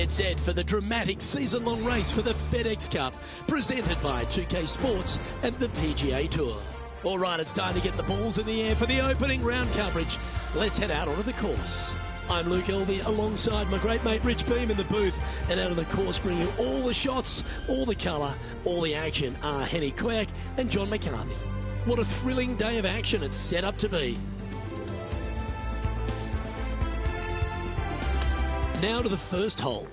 get set for the dramatic season-long race for the FedEx Cup, presented by 2K Sports and the PGA Tour. All right, it's time to get the balls in the air for the opening round coverage. Let's head out onto the course. I'm Luke Elvey alongside my great mate Rich Beam in the booth, and out on the course bringing you all the shots, all the colour, all the action are Henny Quirk and John McCarthy. What a thrilling day of action it's set up to be. Now to the first hole.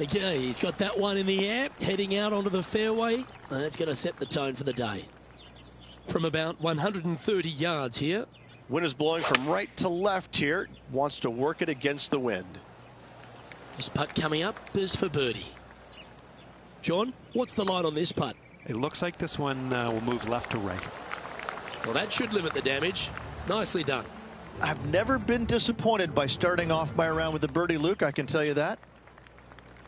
Okay, he's got that one in the air, heading out onto the fairway. That's going to set the tone for the day. From about 130 yards here. Wind is blowing from right to left here. Wants to work it against the wind. This putt coming up is for birdie. John, what's the line on this putt? It looks like this one will move left to right. Well, that should limit the damage. Nicely done. I've never been disappointed by starting off my round with a birdie, Luke. I can tell you that.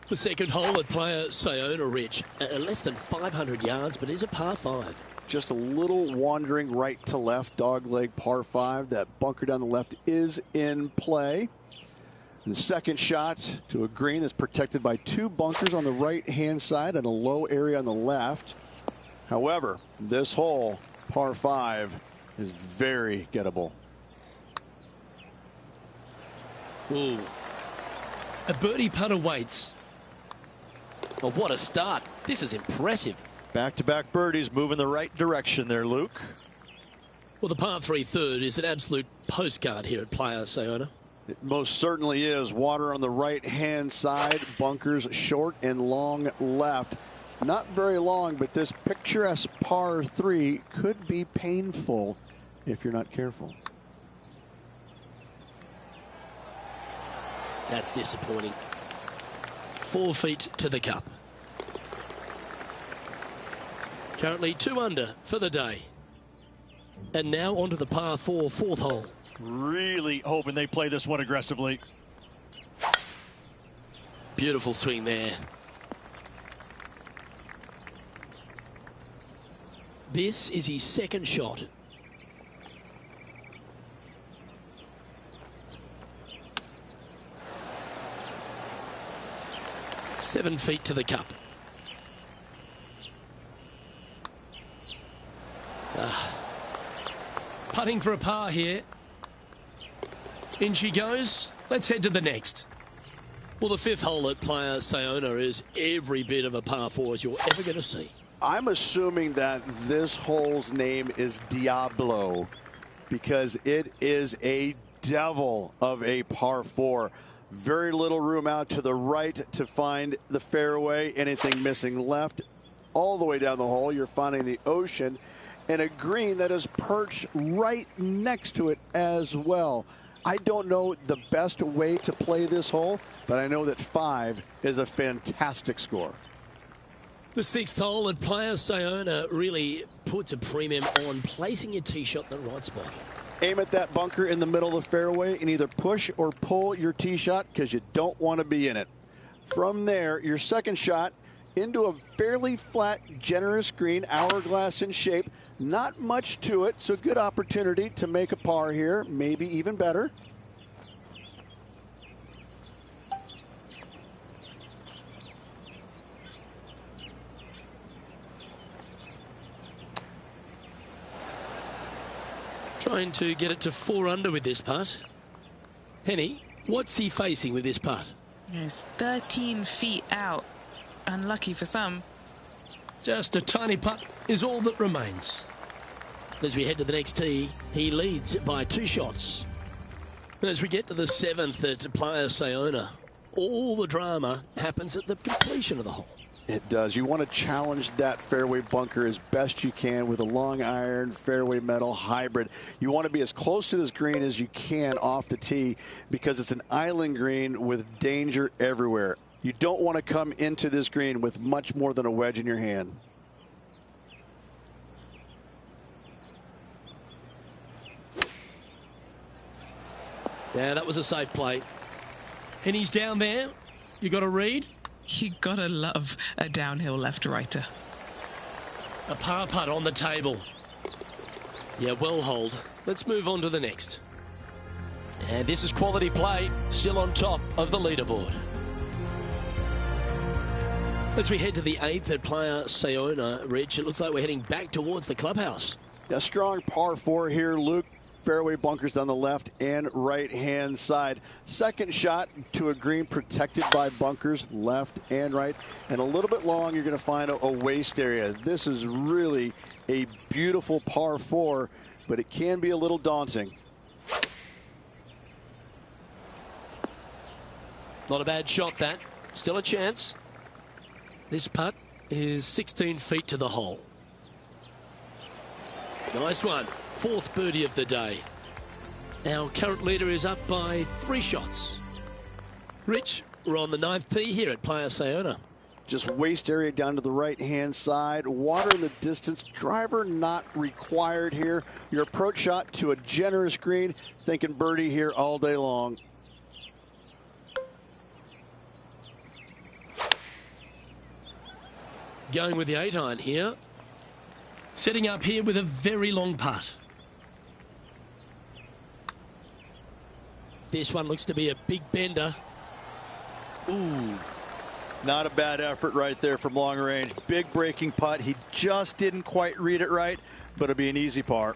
The second hole at Playa Sayona, Rich, less than 500 yards, but is a par 5. Just a little wandering right to left, dogleg par 5. That bunker down the left is in play. And the second shot to a green that's protected by 2 bunkers on the right-hand side and a low area on the left. However, this hole, par 5, is very gettable. Ooh. A birdie putt awaits. Oh, what a start. This is impressive. Back-to-back birdies moving the right direction there, Luke. Well, the par 3 third is an absolute postcard here at Playa Sayona. It most certainly is. Water on the right-hand side, bunkers short and long left. Not very long, but this picturesque par 3 could be painful if you're not careful. That's disappointing. 4 feet to the cup. Currently 2 under for the day. And now onto the par 4 fourth hole. Really hoping they play this one aggressively. Beautiful swing there. This is his second shot. Seven feet to the cup. Putting for a par here. In she goes. Let's head to the next. Well, the 5th hole at Playa Sayona is every bit of a par 4 as you're ever going to see. I'm assuming that this hole's name is Diablo because it is a devil of a par 4. Very little room out to the right to find the fairway. Anything missing left, all the way down the hole, you're finding the ocean and a green that is perched right next to it as well. I don't know the best way to play this hole, but I know that 5 is a fantastic score. The 6th hole at Playa Sayona really puts a premium on placing your tee shot in the right spot. Aim at that bunker in the middle of the fairway and either push or pull your tee shot because you don't want to be in it. From there, your second shot into a fairly flat, generous green, hourglass in shape. Not much to it, so good opportunity to make a par here, maybe even better. Trying to get it to 4 under with this putt. Henny, what's he facing with this putt? It's 13 feet out. Unlucky for some. Just a tiny putt is all that remains. As we head to the next tee, he leads by 2 shots. And as we get to the 7th at Playa Sayona, all the drama happens at the completion of the hole. It does. You want to challenge that fairway bunker as best you can with a long iron fairway metal hybrid. You want to be as close to this green as you can off the tee because it's an island green with danger everywhere. You don't want to come into this green with much more than a wedge in your hand. Yeah, that was a safe play. And he's down there. You got to read. You gotta love a downhill left-righter. A par putt on the table. Yeah, well holed. Let's move on to the next. And this is quality play, still on top of the leaderboard. As we head to the 8th at Playa Sayona, Rich, it looks like we're heading back towards the clubhouse. A strong par 4 here, Luke. Fairway bunkers on the left and right hand side. Second shot to a green protected by bunkers left and right, and a little bit long. You're going to find a waste area. This is really a beautiful par 4, but it can be a little daunting. Not a bad shot, that. Still a chance. This putt is 16 feet to the hole. Nice one. 4th birdie of the day. Our current leader is up by 3 shots. Rich, we're on the 9th tee here at Playa Sayona. Just waste area down to the right hand side. Water in the distance. Driver not required here. Your approach shot to a generous green. Thinking birdie here all day long. Going with the 8-iron here. Setting up here with a very long putt. This one looks to be a big bender. Ooh. Not a bad effort right there from long range. Big breaking putt. He just didn't quite read it right, but it'll be an easy par.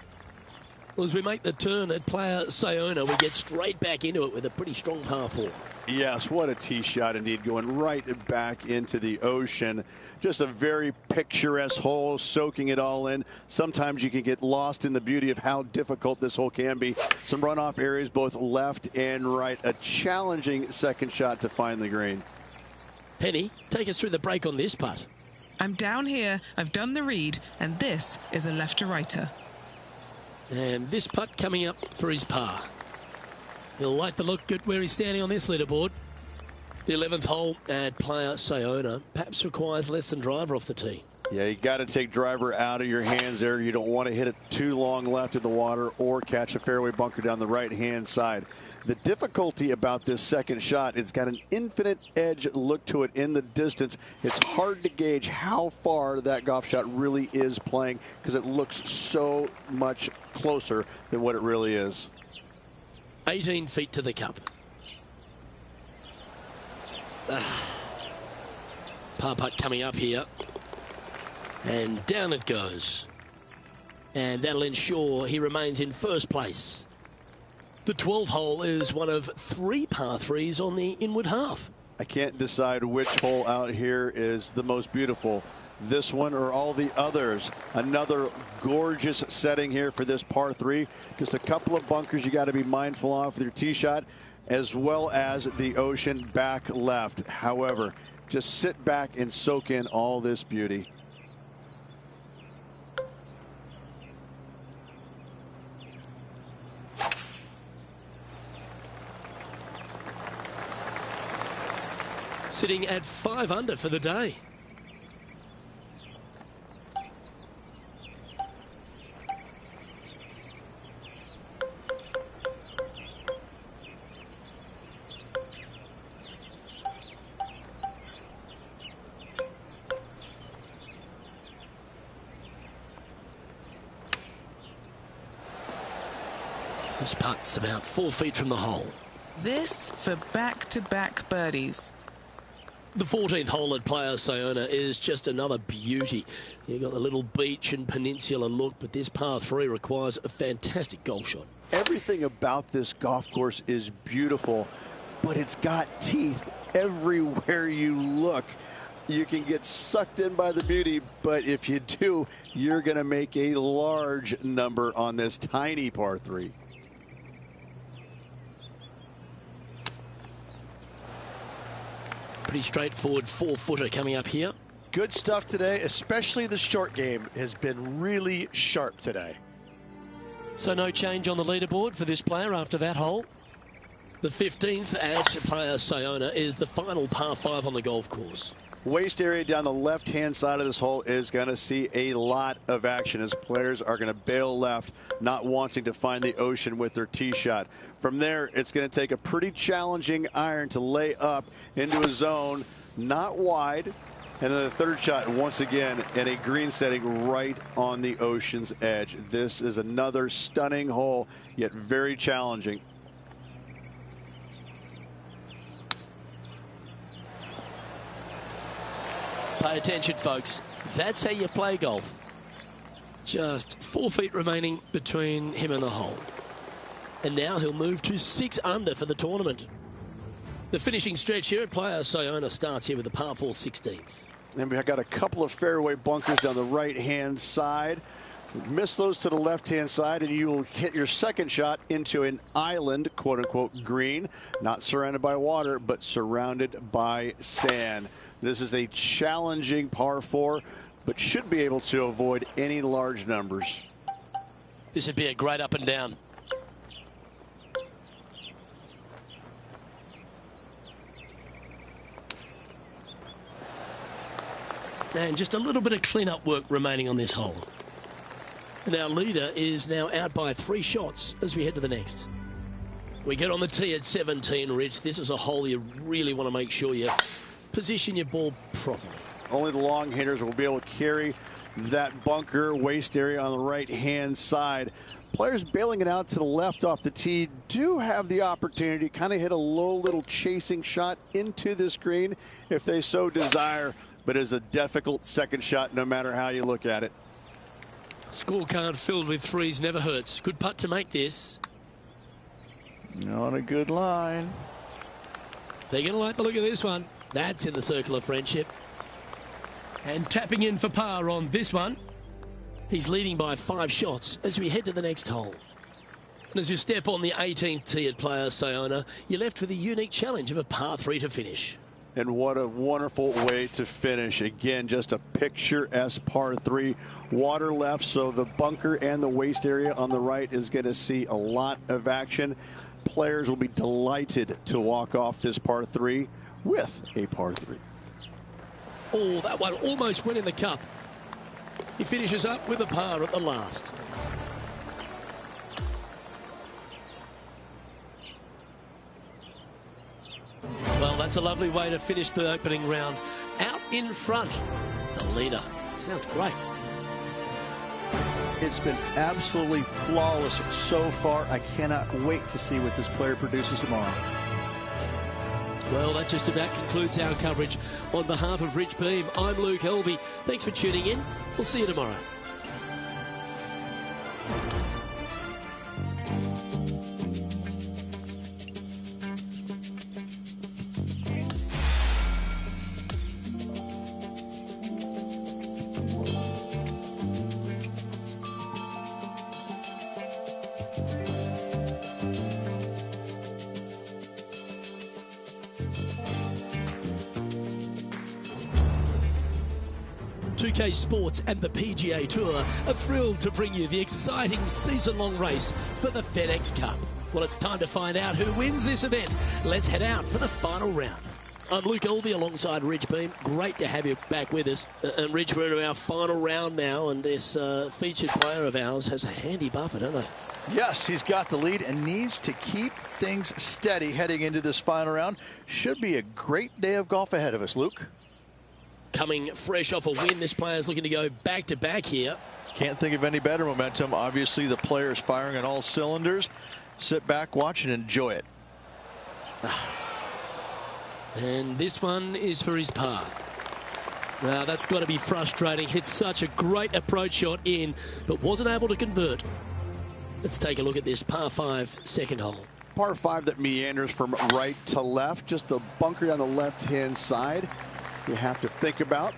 Well, as we make the turn at Playa Sayona, we get straight back into it with a pretty strong par 4. Yes, what a tee shot indeed, going right back into the ocean. Just a very picturesque hole, soaking it all in. Sometimes you can get lost in the beauty of how difficult this hole can be. Some runoff areas both left and right. A challenging second shot to find the green. Penny, take us through the break on this putt. I'm down here, I've done the read, and this is a left to righter. And this putt coming up for his par. He'll like the look good where he's standing on this leaderboard. The 11th hole at Playa Sayona perhaps requires less than driver off the tee. Yeah, you got to take driver out of your hands there. You don't want to hit it too long left in the water or catch a fairway bunker down the right-hand side. The difficulty about this second shot, it's got an infinite edge look to it in the distance. It's hard to gauge how far that golf shot really is playing because it looks so much closer than what it really is. 18 feet to the cup. Par putt coming up here. And down it goes. And that'll ensure he remains in first place. The 12th hole is one of 3 par 3s on the inward half. I can't decide which hole out here is the most beautiful. This one or all the others. Another gorgeous setting here for this par 3. Just a couple of bunkers you got to be mindful of with your tee shot, as well as the ocean back left. However, just sit back and soak in all this beauty. Sitting at 5 under for the day. This putt's about 4 feet from the hole. This for back-to-back birdies. The 14th hole at Playa Sayona is just another beauty. You've got the little beach and peninsula look, but this par 3 requires a fantastic golf shot. Everything about this golf course is beautiful, but it's got teeth everywhere you look. You can get sucked in by the beauty, but if you do, you're going to make a large number on this tiny par 3. Pretty straightforward 4-footer coming up here. Good stuff today, especially the short game has been really sharp today. So no change on the leaderboard for this player after that hole. The 15th at Playa Sayona is the final par 5 on the golf course. Waste area down the left-hand side of this hole is going to see a lot of action as players are going to bail left, not wanting to find the ocean with their tee shot. From there, it's going to take a pretty challenging iron to lay up into a zone, not wide, And then the third shot, once again, in a green setting right on the ocean's edge. This is another stunning hole, yet very challenging. Pay attention, folks. That's how you play golf. Just 4 feet remaining between him and the hole. And now he'll move to 6 under for the tournament. The finishing stretch here at Playa Sayona starts here with the par 4 16th. And we've got a couple of fairway bunkers down the right-hand side. Miss those to the left-hand side, and you will hit your second shot into an island, quote-unquote, green. Not surrounded by water, but surrounded by sand. This is a challenging par 4, but should be able to avoid any large numbers. This would be a great up and down. And just a little bit of clean-up work remaining on this hole. And our leader is now out by 3 shots as we head to the next. We get on the tee at 17, Rich. This is a hole you really want to make sure you position your ball properly. Only the long hitters will be able to carry that bunker waist area on the right-hand side. Players bailing it out to the left off the tee do have the opportunity to kind of hit a low little chasing shot into this green if they so desire. But it is a difficult second shot no matter how you look at it. Scorecard filled with 3s never hurts. Good putt to make this. On a good line. They're going to like the look of this one. That's in the circle of friendship. And tapping in for par on this one. He's leading by 5 shots as we head to the next hole. And as you step on the 18th tee at Playa Sayona, you're left with a unique challenge of a par 3 to finish. And what a wonderful way to finish. Again, just a picturesque par 3. Water left, so the bunker and the waist area on the right is going to see a lot of action. Players will be delighted to walk off this par 3 with a par 3. Oh, that one almost went in the cup. He finishes up with a par at the last. Well, that's a lovely way to finish the opening round. Out in front, the leader. Sounds great. It's been absolutely flawless so far. I cannot wait to see what this player produces tomorrow. Well, that just about concludes our coverage. On behalf of Rich Beam, I'm Luke Helvey. Thanks for tuning in. We'll see you tomorrow. PGA Sports and the PGA Tour are thrilled to bring you the exciting season-long race for the FedEx Cup. Well, it's time to find out who wins this event. Let's head out for the final round. I'm Luke Elvey alongside Rich Beam. Great to have you back with us. And Rich, we're in our final round now, and this featured player of ours has a handy buffer, don't they? Yes, he's got the lead and needs to keep things steady heading into this final round. Should be a great day of golf ahead of us, Luke. Coming fresh off a win, this player's looking to go back-to-back here. Can't think of any better momentum. Obviously, the player's firing on all cylinders. Sit back, watch, and enjoy it. And this one is for his par. Now, that's got to be frustrating. Hit such a great approach shot in, but wasn't able to convert. Let's take a look at this par 5 second hole. Par 5 that meanders from right to left. Just a bunker down the left-hand side you have to think about.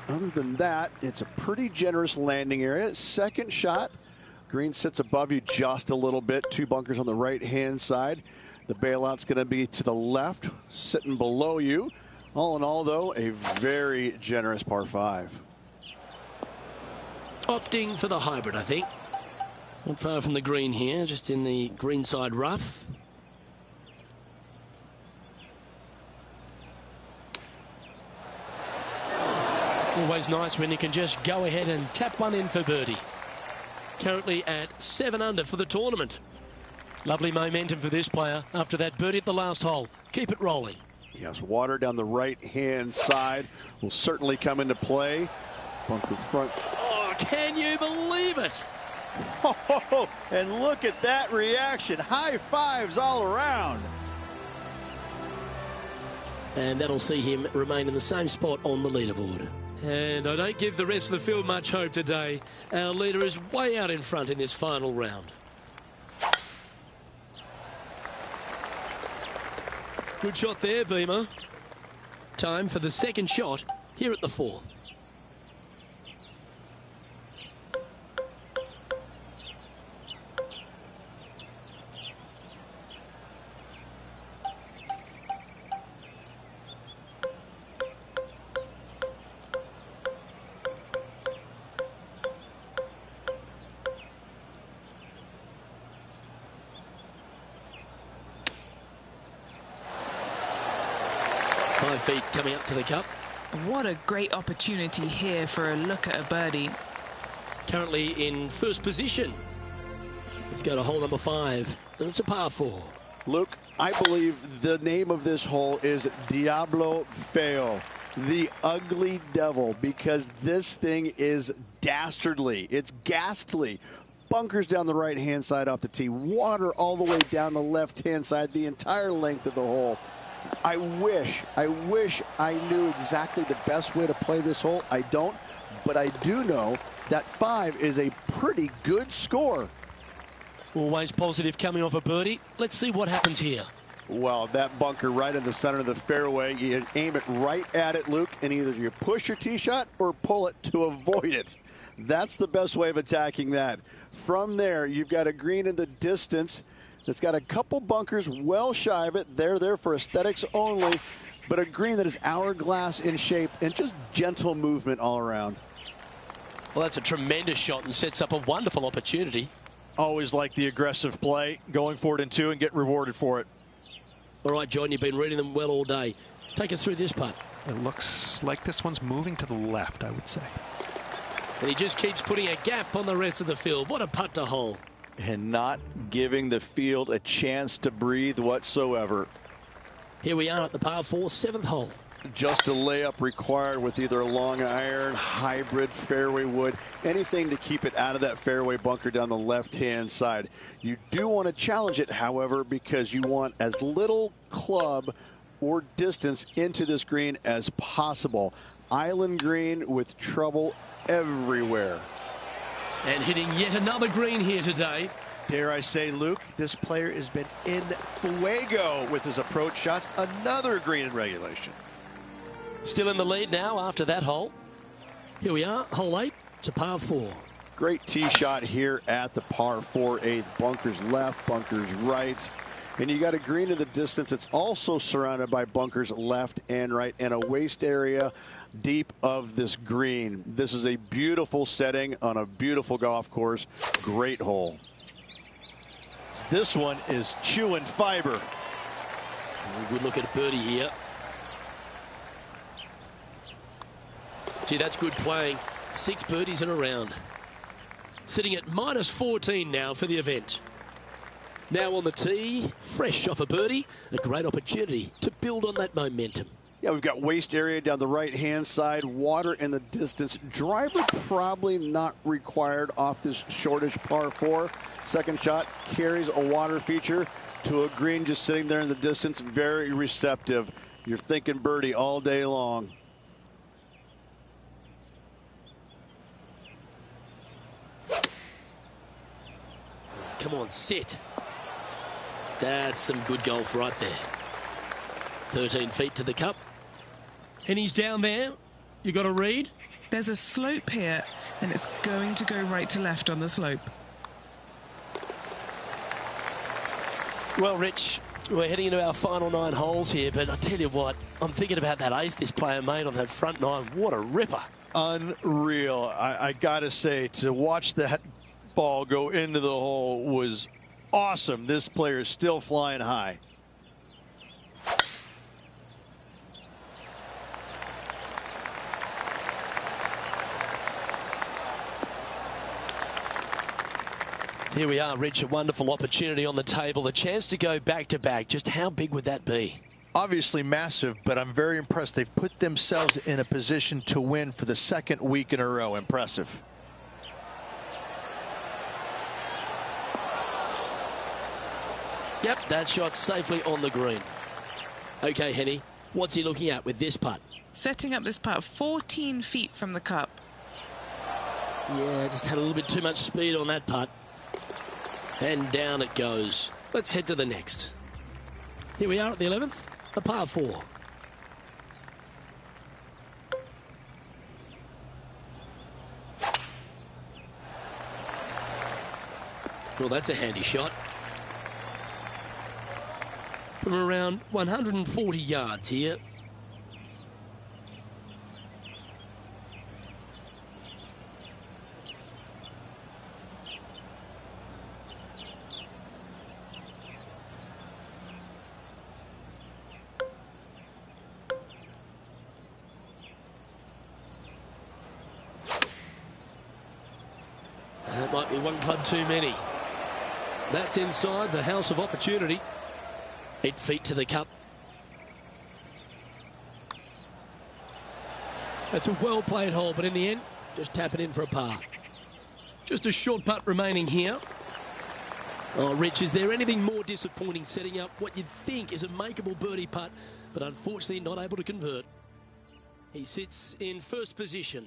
Other than that, it's a pretty generous landing area. Second shot, green sits above you just a little bit. 2 bunkers on the right-hand side. The bailout's going to be to the left, sitting below you. All in all, though, a very generous par 5. Opting for the hybrid, I think. Not far from the green here, just in the greenside rough. Always nice when you can just go ahead and tap one in for birdie. Currently at 7 under for the tournament. Lovely momentum for this player after that birdie at the last hole. Keep it rolling. Yes, water down the right-hand side will certainly come into play. Bunker front. Oh, can you believe it? Oh, and look at that reaction. High fives all around. And that'll see him remain in the same spot on the leaderboard. And I don't give the rest of the field much hope today. Our leader is way out in front in this final round. Good shot there, Beamer. Time for the second shot here at the fourth. Feet coming up to the cup. What a great opportunity here for a look at a birdie. Currently in first position. Let's go to hole number 5. And it's a par 4. Luke, I believe the name of this hole is Diablo Feo, the ugly devil, because this thing is dastardly. It's ghastly. Bunkers down the right-hand side off the tee. Water all the way down the left-hand side, the entire length of the hole. I wish I knew exactly the best way to play this hole. I don't, but I do know that 5 is a pretty good score. Always positive coming off a birdie. Let's see what happens here. Well, that bunker right in the center of the fairway, you aim it right at it, Luke, and either you push your tee shot or pull it to avoid it. That's the best way of attacking that. From there, you've got a green in the distance. It's got a couple bunkers well shy of it. They're there for aesthetics only, but a green that is hourglass in shape and just gentle movement all around. Well, that's a tremendous shot and sets up a wonderful opportunity. Always like the aggressive play, going for it in 2 and get rewarded for it. All right, John, you've been reading them well all day. Take us through this putt. It looks like this one's moving to the left, I would say. And he just keeps putting a gap on the rest of the field. What a putt to hole. And not giving the field a chance to breathe whatsoever. Here we are at the par 4, 7th hole. Just a layup required with either a long iron, hybrid, fairway wood, anything to keep it out of that fairway bunker down the left-hand side. You do want to challenge it, however, because you want as little club or distance into this green as possible. Island green with trouble everywhere. And hitting yet another green here today. Dare I say, Luke, this player has been in fuego with his approach shots. Another green in regulation. Still in the lead now after that hole. Here we are, hole 8. It's a par 4. Great tee shot here at the par 4 8th. Bunkers left, bunkers right. And you got a green in the distance. It's also surrounded by bunkers left and right and a waste area deep of this green. This is a beautiful setting on a beautiful golf course. Great hole. This one is chewing fiber. Good look at a birdie here. Gee, that's good playing. 6 birdies in a round. Sitting at minus 14 now for the event. Now on the tee, fresh off a birdie, a great opportunity to build on that momentum. Yeah, we've got waste area down the right-hand side, water in the distance. Driver probably not required off this shortish par 4. Second shot carries a water feature to a green just sitting there in the distance. Very receptive. You're thinking birdie all day long. Come on, sit. That's some good golf right there. 13 feet to the cup. And he's down there. You got to read. There's a slope here, and it's going to go right to left on the slope. Well, Rich, we're heading into our final 9 holes here, but I tell you what, I'm thinking about that ace this player made on that front 9. What a ripper. Unreal. I got to say, to watch that ball go into the hole was awesome. This player is still flying high. Here we are, Rich, a wonderful opportunity on the table, the chance to go back-to-back. Just how big would that be? obviously massive, but I'm very impressed. They've put themselves in a position to win for the second week in a row. Impressive. Yep, that shot safely on the green. Okay, Henny, what's he looking at with this putt? Setting up this putt 14 feet from the cup. Yeah, just had a little bit too much speed on that putt. And down it goes. Let's head to the next. Here we are at the 11th, a par 4. Well, that's a handy shot. From around 140 yards here. That might be one club too many. That's inside the house of opportunity. 8 feet to the cup. That's a well-played hole, but in the end, just tap it in for a par. Just a short putt remaining here. Oh, Rich, is there anything more disappointing setting up what you'd think is a makeable birdie putt, but unfortunately not able to convert? He sits in first position.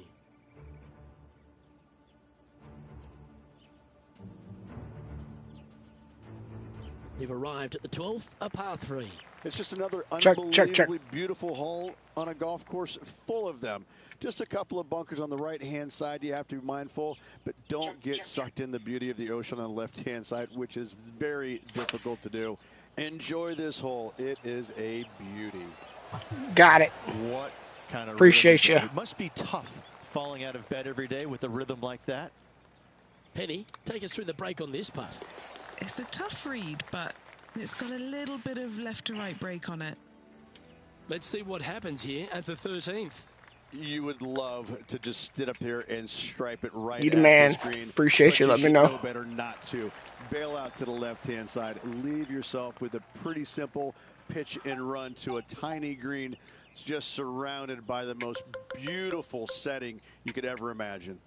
You've arrived at the 12th, a par 3. It's just another Check. unbelievably beautiful hole on a golf course full of them. Just a couple of bunkers on the right-hand side you have to be mindful, but don't get sucked in the beauty of the ocean on the left-hand side, which is very difficult to do. Enjoy this hole. It is a beauty. Got it. What kind of Appreciate rhythm is you. that? It must be tough falling out of bed every day with a rhythm like that. Penny, take us through the break on this putt. It's a tough read, but it's got a little bit of left to right break on it. Let's see what happens here at the 13th. You would love to just sit up here and stripe it right You the at man. the screen. Appreciate you. Let me should know. better not to. Bail out to the left-hand side. Leave yourself with a pretty simple pitch and run to a tiny green. It's just surrounded by the most beautiful setting you could ever imagine.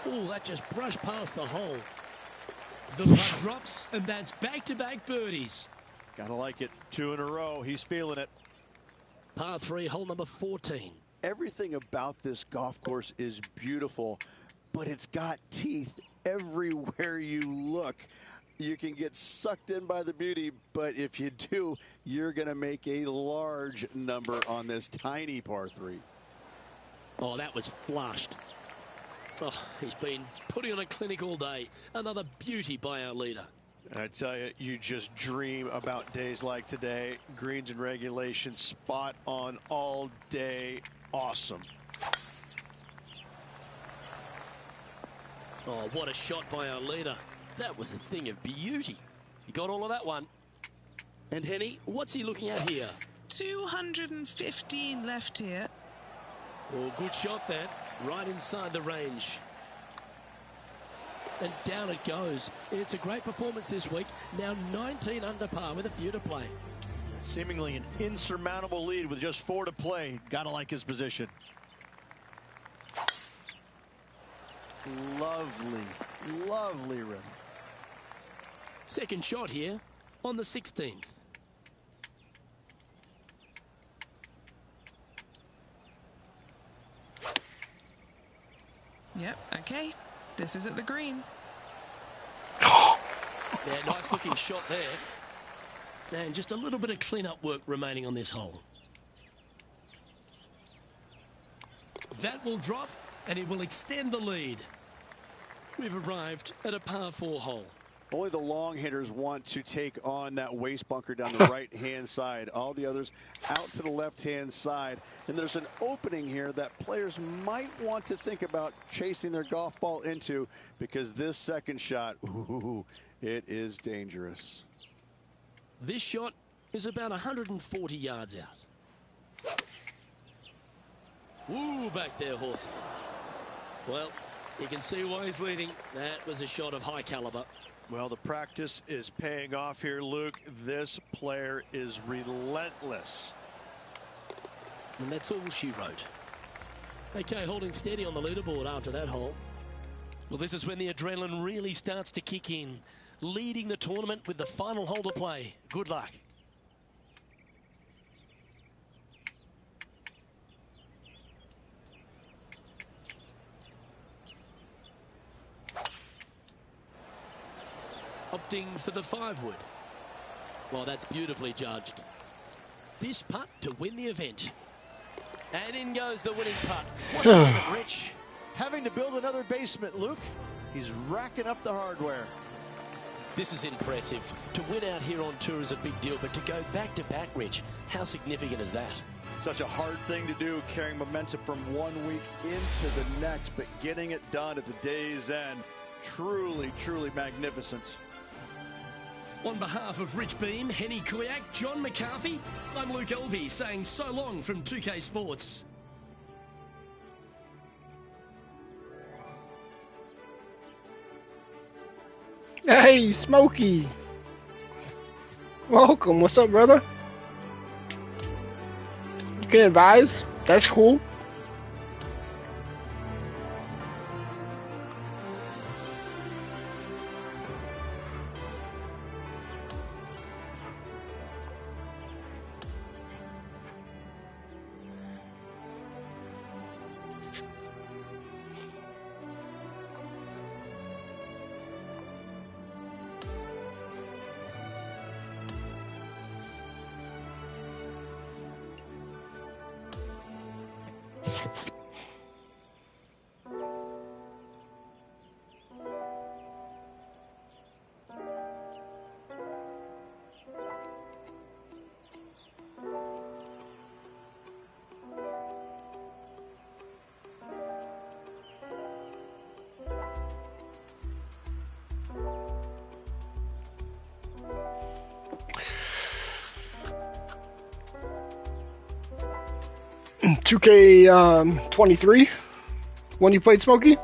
Oh, that just brushed past the hole. The putt drops, and that's back-to-back birdies. Gotta like it. 2 in a row. He's feeling it. Par 3, hole number 14. Everything about this golf course is beautiful, but it's got teeth everywhere you look. You can get sucked in by the beauty, but if you do, you're going to make a large number on this tiny par 3. Oh, that was flushed. Oh, he's been putting on a clinic all day. Another beauty by our leader. I tell you, you just dream about days like today. Greens and regulation, spot on all day. Awesome. Oh, what a shot by our leader. That was a thing of beauty. He got all of that one. And Henny, what's he looking at here? 215 left here. Oh, good shot that. Right inside the range. And down it goes. It's a great performance this week. Now 19 under par with a few to play. Seemingly an insurmountable lead with just 4 to play. Gotta like his position. Lovely, lovely rhythm. Second shot here on the 16th. Yep, okay. This is at the green. Yeah, nice looking shot there. And just a little bit of clean-up work remaining on this hole. That will drop, and it will extend the lead. We've arrived at a par 4 hole. Only the long hitters want to take on that waste bunker down the right-hand side. All the others out to the left-hand side. And there's an opening here that players might want to think about chasing their golf ball into, because this second shot, ooh, it is dangerous. This shot is about 140 yards out. Woo, back there, Horsey. Well, you can see why he's leading. That was a shot of high caliber. Well, the practice is paying off here, Luke. This player is relentless. And that's all she wrote. Okay, holding steady on the leaderboard after that hole. Well, this is when the adrenaline really starts to kick in. Leading the tournament with the final hole to play. Good luck. Opting for the 5-wood. Well, that's beautifully judged. This putt to win the event. And in goes the winning putt. What a moment, Rich. Having to build another basement, Luke. He's racking up the hardware. This is impressive. To win out here on tour is a big deal, but to go back-to-back, Rich, how significant is that? Such a hard thing to do, carrying momentum from 1 week into the next, but getting it done at the day's end. Truly, truly magnificent. On behalf of Rich Beam, Henny Kuyak, John McCarthy, I'm Luke Elvey saying so long from 2K Sports. Hey, Smokey. Welcome. What's up, brother? You can advise. That's cool. $2K 23 when you played Smokey?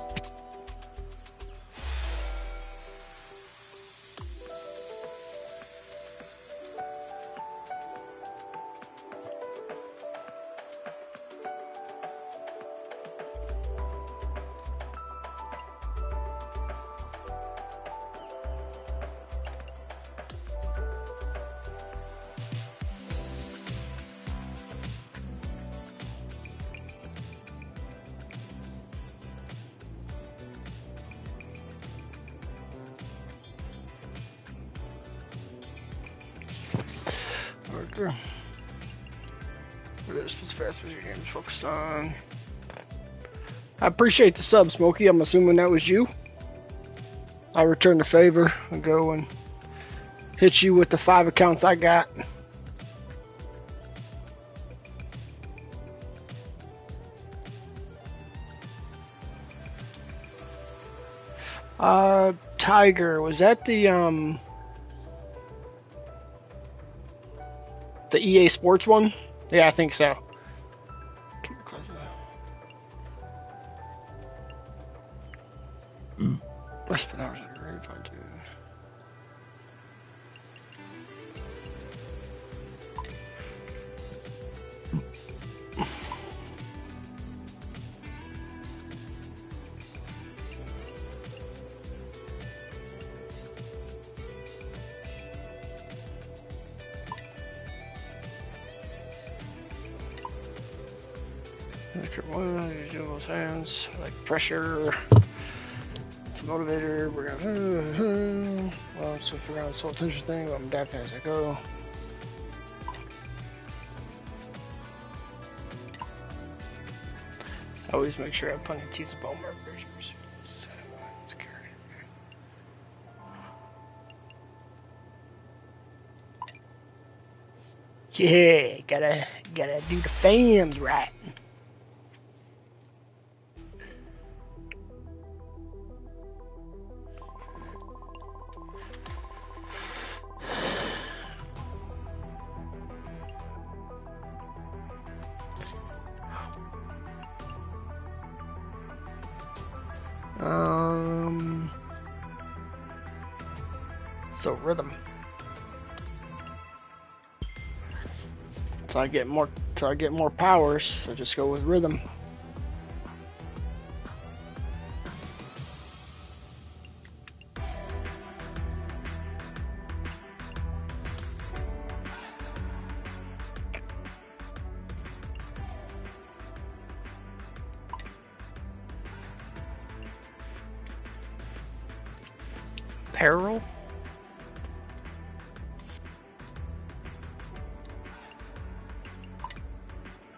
Focused on. I appreciate the sub, Smokey. I'm assuming that was you. I'll return the favor and go and hit you with the 5 accounts I got. Tiger, was that the EA Sports one? Yeah, I think so. I spent hours at a rave on, dude. Those hands, like pressure. Motivator, we're gonna well, so if we're gonna solve it's interesting, I'm adapting as I go. I always make sure I have plenty of T's and ball markers. Yeah, gotta do the fans right. So rhythm. So I get more powers, so just go with rhythm. Peril.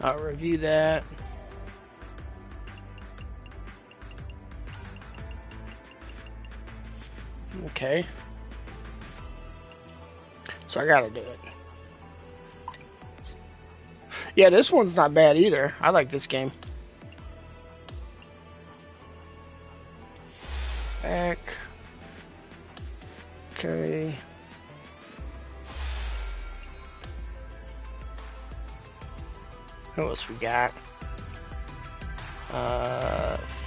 I'll review that. Okay. So I gotta do it. Yeah, this one's not bad either. I like this game. Back. Okay. What else we got?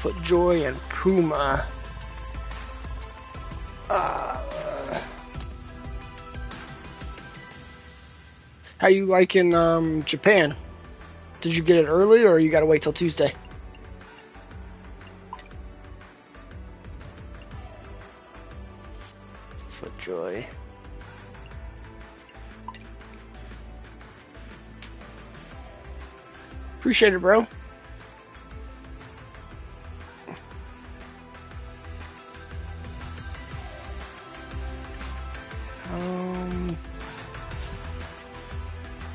Footjoy and Puma. How you liking Japan? Did you get it early or you gotta wait till Tuesday? Footjoy. Appreciate it, bro.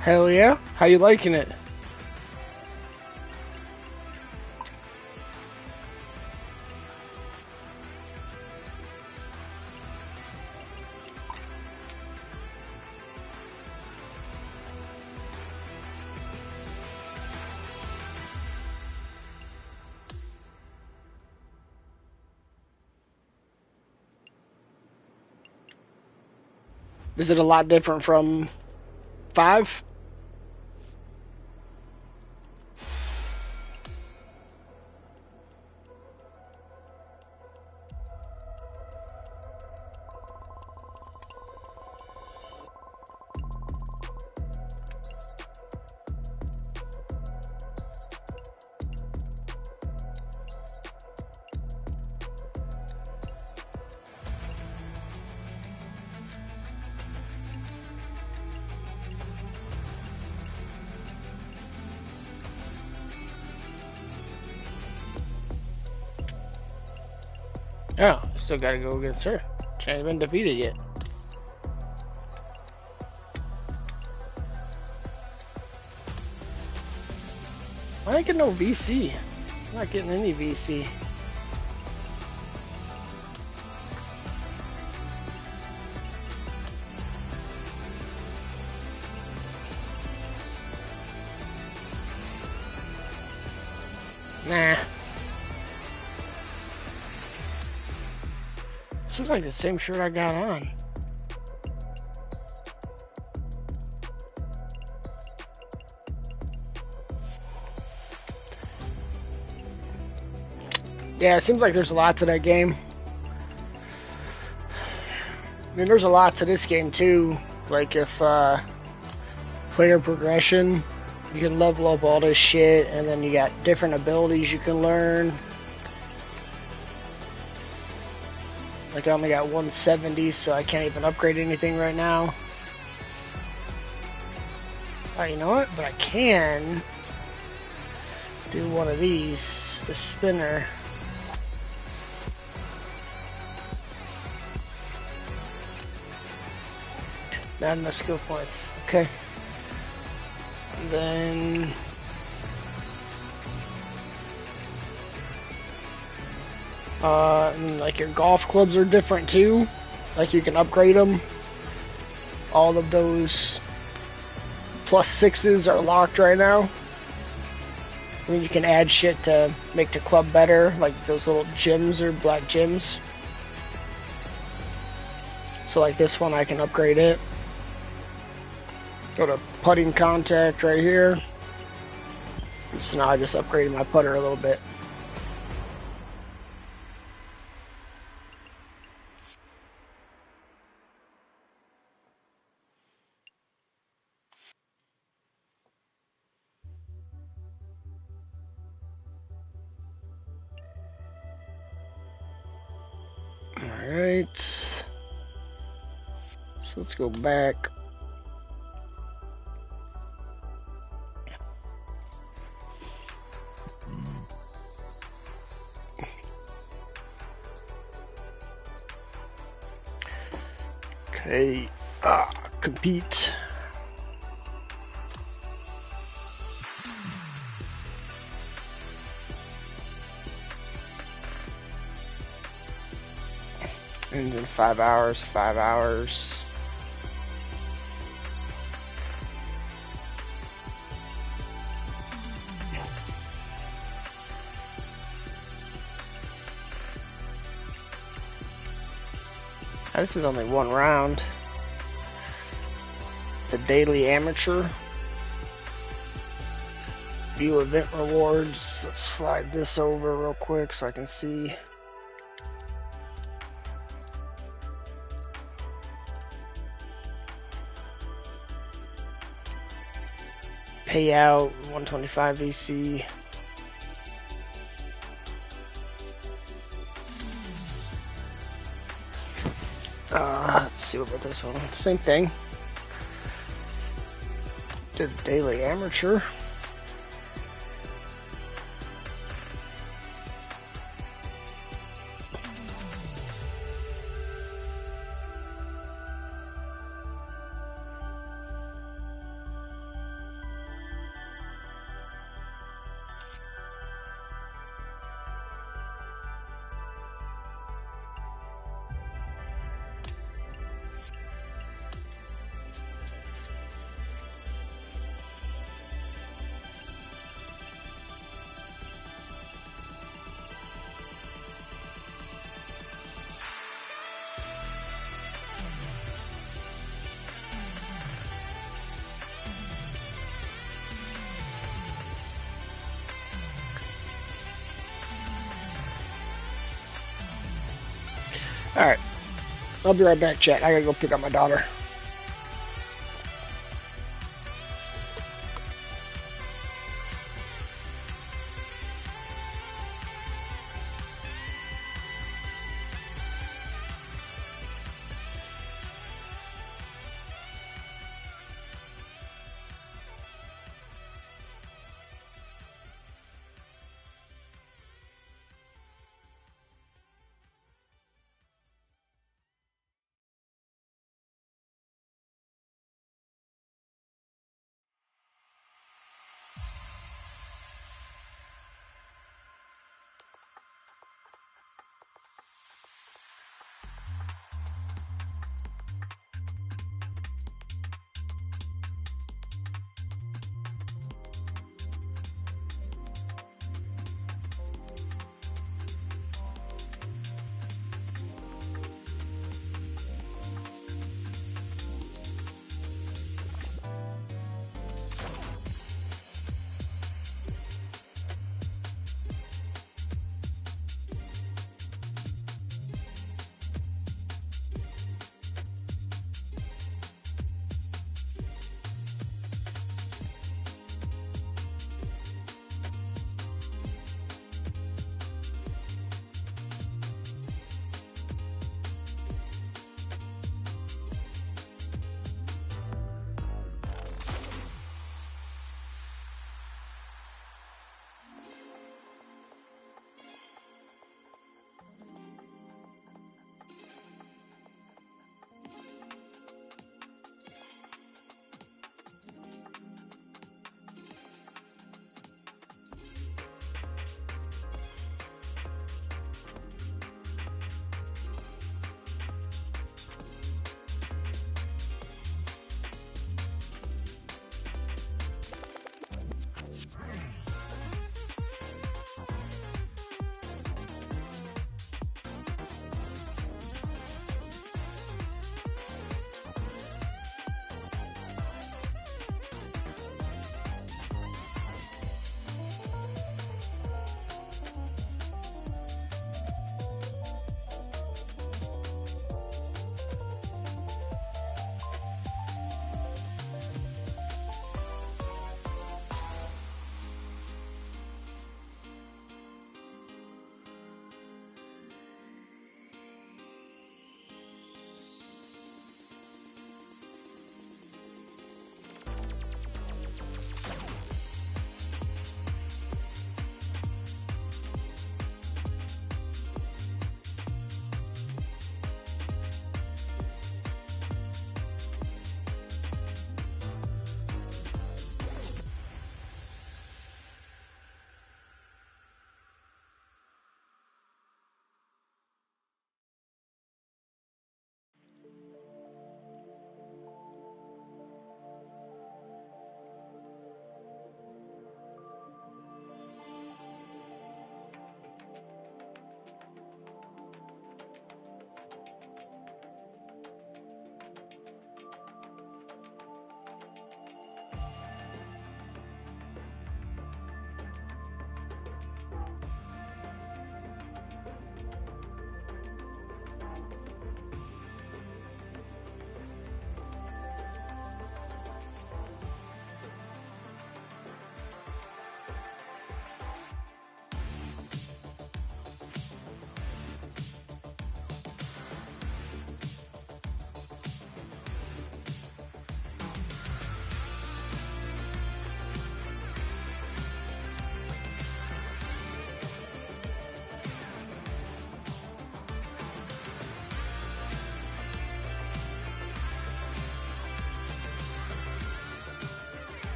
Hell yeah. How you liking it? Is it a lot different from 5? Oh, still gotta go against her. She ain't been defeated yet. I ain't getting no VC. I'm not getting any VC. Nah. Looks like the same shirt I got on. Yeah, it seems like there's a lot to that game. I mean, there's a lot to this game too. Like if player progression, you can level up all this shit, and then you got different abilities you can learn. Like I only got 170, so I can't even upgrade anything right now. Alright, you know what? But I can do one of these, the spinner. Not enough skill points. Okay. And then and like your golf clubs are different too. Like you can upgrade them. All of those +6s are locked right now. And then you can add shit to make the club better, like those little gems or black gems. So like this one, I can upgrade it. Go to putting contact right here. And so now I just upgraded my putter a little bit. Alright. So let's go back. Okay. Compete. And then 5 hours, 5 hours. This is only one round. The daily amateur. View event rewards. Let's slide this over real quick so I can see. Payout 125 VC. Let's see about this one. Same thing. Did daily amateur. Alright. I'll be right back, chat. I gotta go pick up my daughter.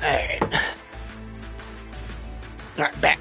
Alright. Alright, back.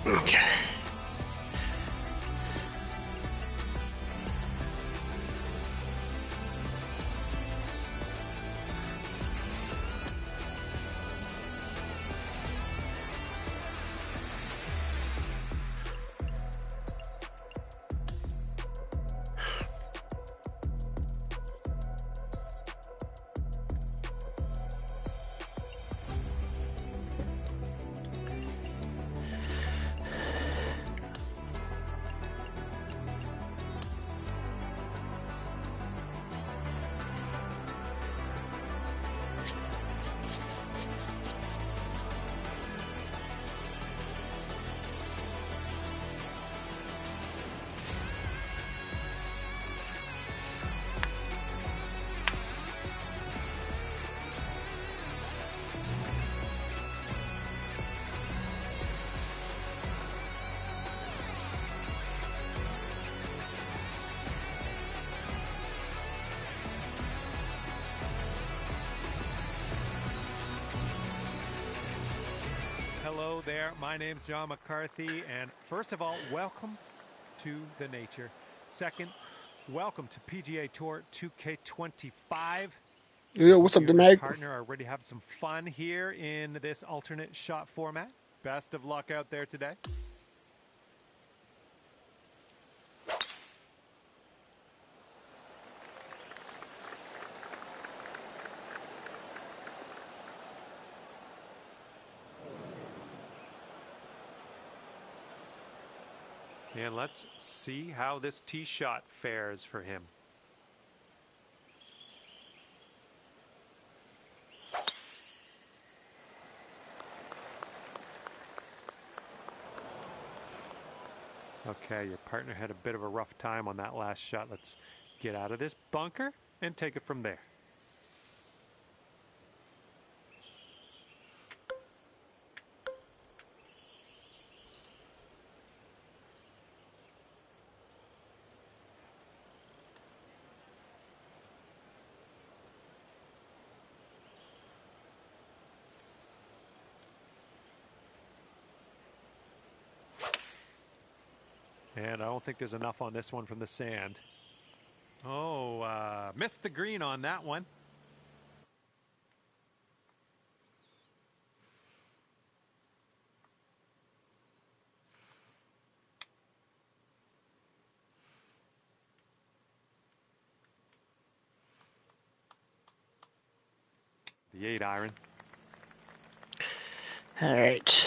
Okay. Hello there, my name's John McCarthy, and first of all, welcome to the nature. Second, welcome to PGA Tour 2K25. Yo, what's up, Your Demag? partner are ready to have some fun here in this alternate shot format. Best of luck out there today. And let's see how this tee shot fares for him. Okay, your partner had a bit of a rough time on that last shot. Let's get out of this bunker and take it from there. And I don't think there's enough on this one from the sand. Oh, missed the green on that one. The 8 iron. All right.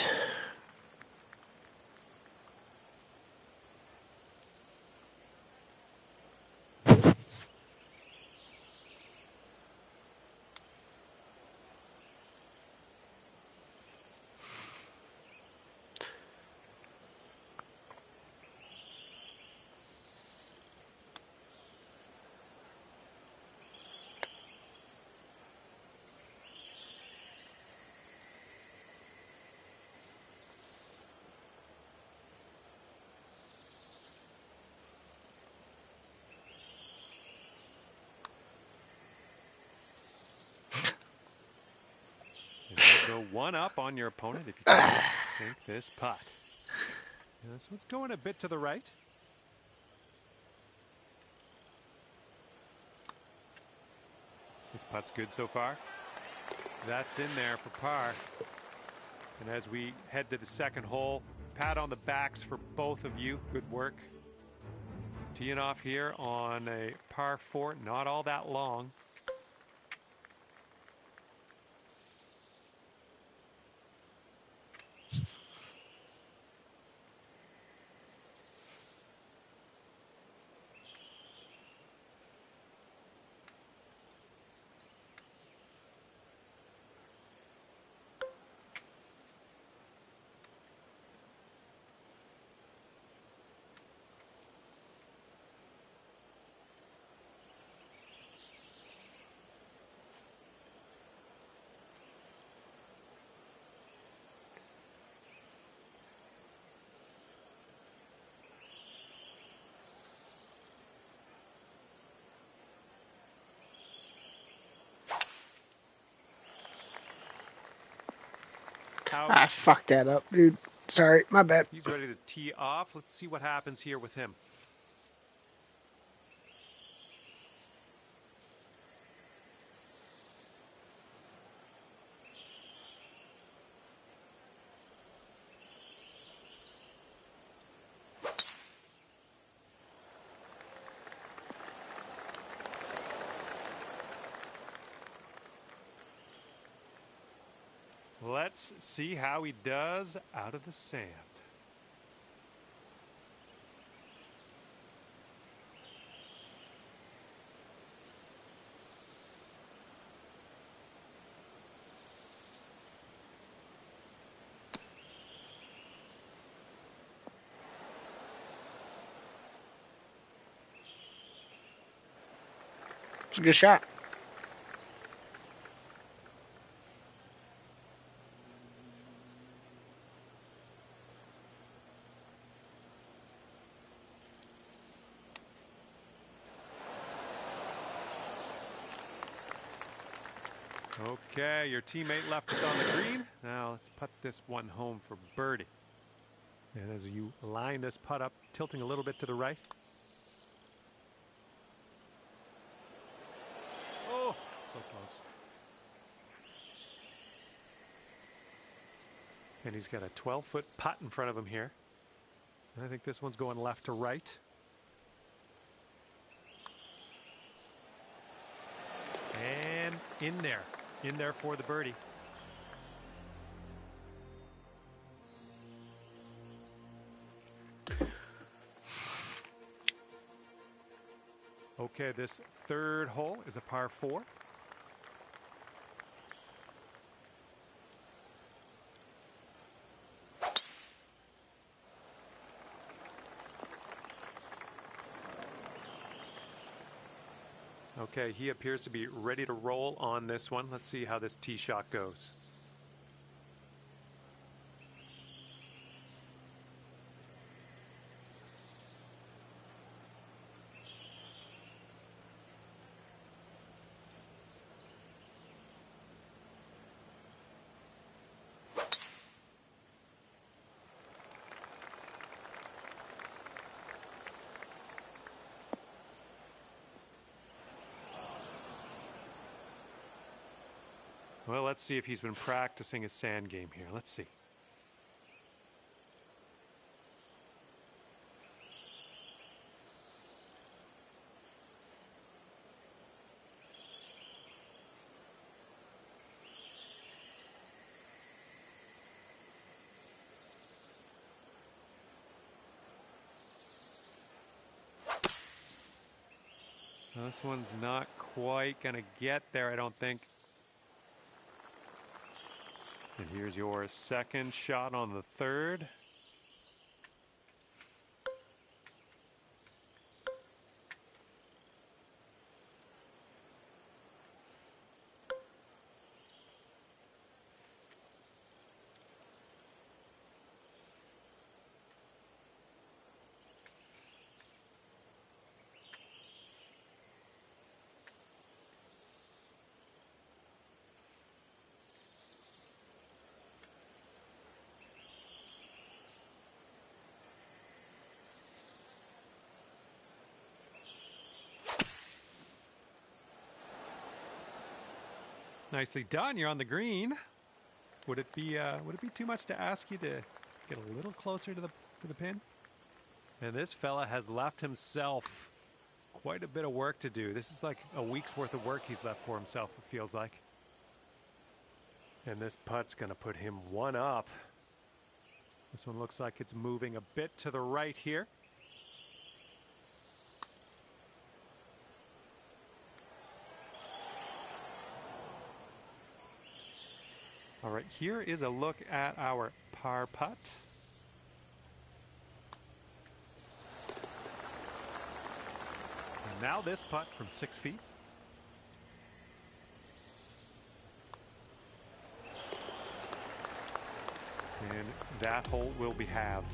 You're one up on your opponent if you can just sink this putt. And this one's going a bit to the right. This putt's good so far. That's in there for par. And as we head to the second hole, pat on the backs for both of you. Good work. Teeing off here on a par 4, not all that long. I fucked that up, dude. Sorry, my bad. He's ready to tee off. Let's see what happens here with him. Let's see how he does out of the sand. It's a good shot. Okay, your teammate left us on the green. Now let's put this one home for birdie. And as you line this putt up, tilting a little bit to the right. Oh, so close. And he's got a 12-foot putt in front of him here. I think this one's going left to right. And in there. In there for the birdie. Okay, this third hole is a par 4. Okay, he appears to be ready to roll on this one. Let's see how this tee shot goes. Well, let's see if he's been practicing his sand game here. Let's see. This one's not quite going to get there, I don't think. And here's your second shot on the third. Nicely done. You're on the green. Would it be too much to ask you to get a little closer to the pin? And this fella has left himself quite a bit of work to do. This is like a week's worth of work he's left for himself, it feels like. And this putt's going to put him one up. This one looks like it's moving a bit to the right here. All right, here is a look at our par putt. And now this putt from 6 feet. And that hole will be halved.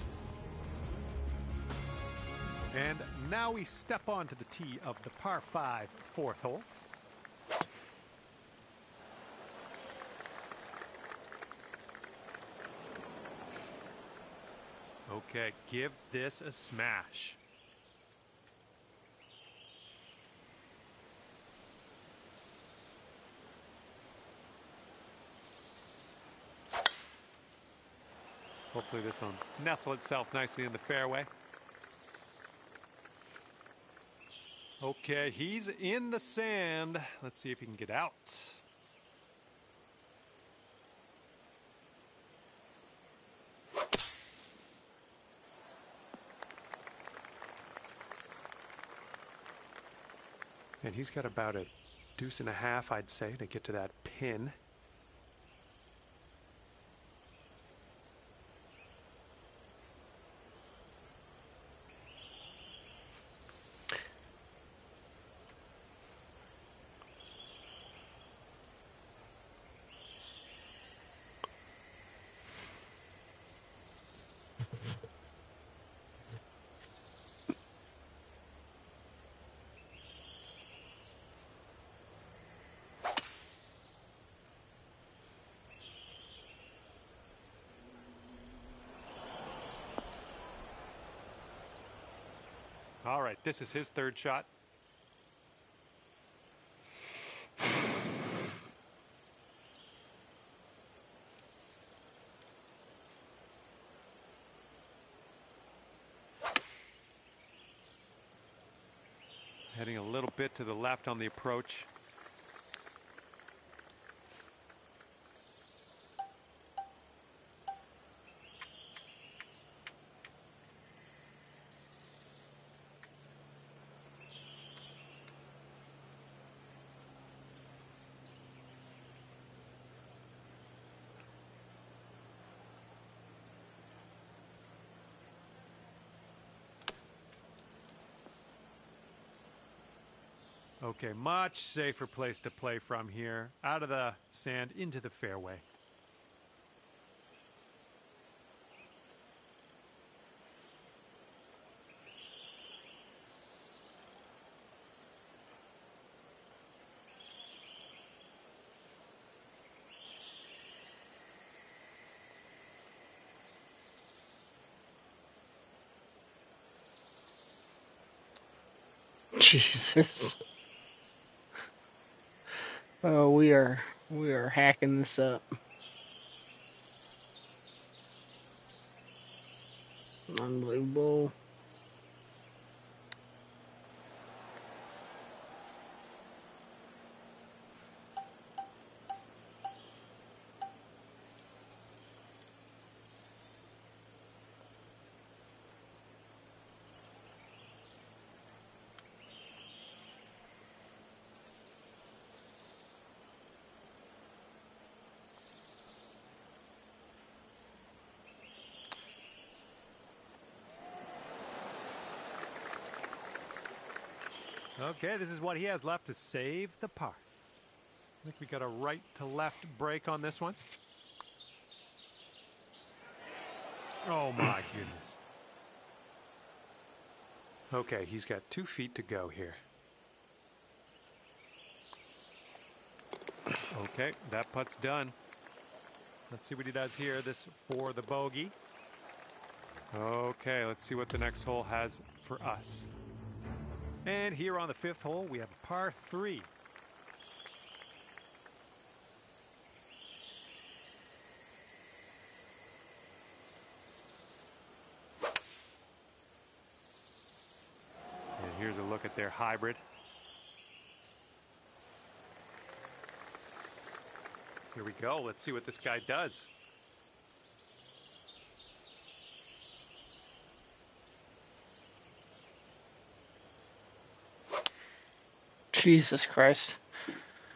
And now we step onto the tee of the par 5 fourth hole. Okay, give this a smash. Hopefully this will nestle itself nicely in the fairway. Okay, he's in the sand. Let's see if he can get out. And he's got about a deuce and a half, I'd say, to get to that pin. All right, this is his third shot. Heading a little bit to the left on the approach. Okay, much safer place to play from here. Out of the sand, into the fairway. Jesus. Oh, we are hacking this up. Unbelievable. Okay, this is what he has left to save the par. I think we got a right to left break on this one. Oh my goodness. Okay, he's got 2 feet to go here. Okay, that putt's done. Let's see what he does here. This for the bogey. Okay, let's see what the next hole has for us. And here on the 5th hole, we have par 3. here's a look at their hybrid. Here we go. Let's see what this guy does. Jesus Christ.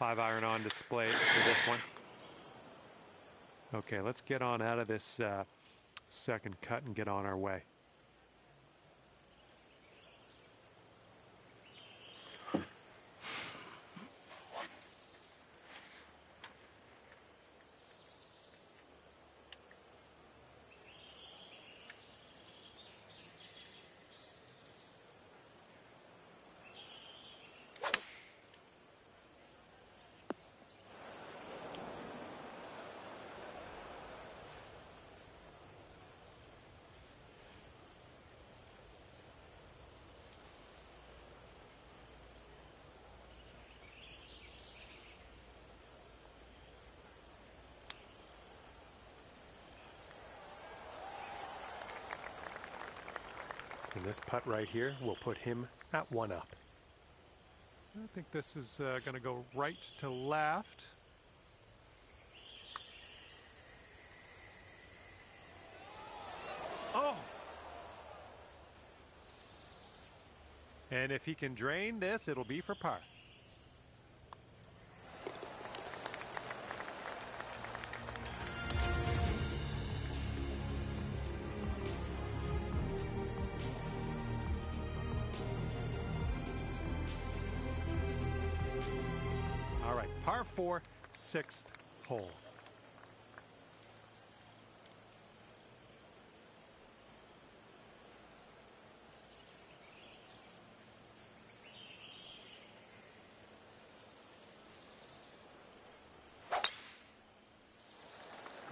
5-iron on display for this one. Okay, let's get on out of this second cut and get on our way. And this putt right here will put him at 1 up. I think this is going to go right to left. Oh! And if he can drain this, it'll be for par. Par 4, 6th hole.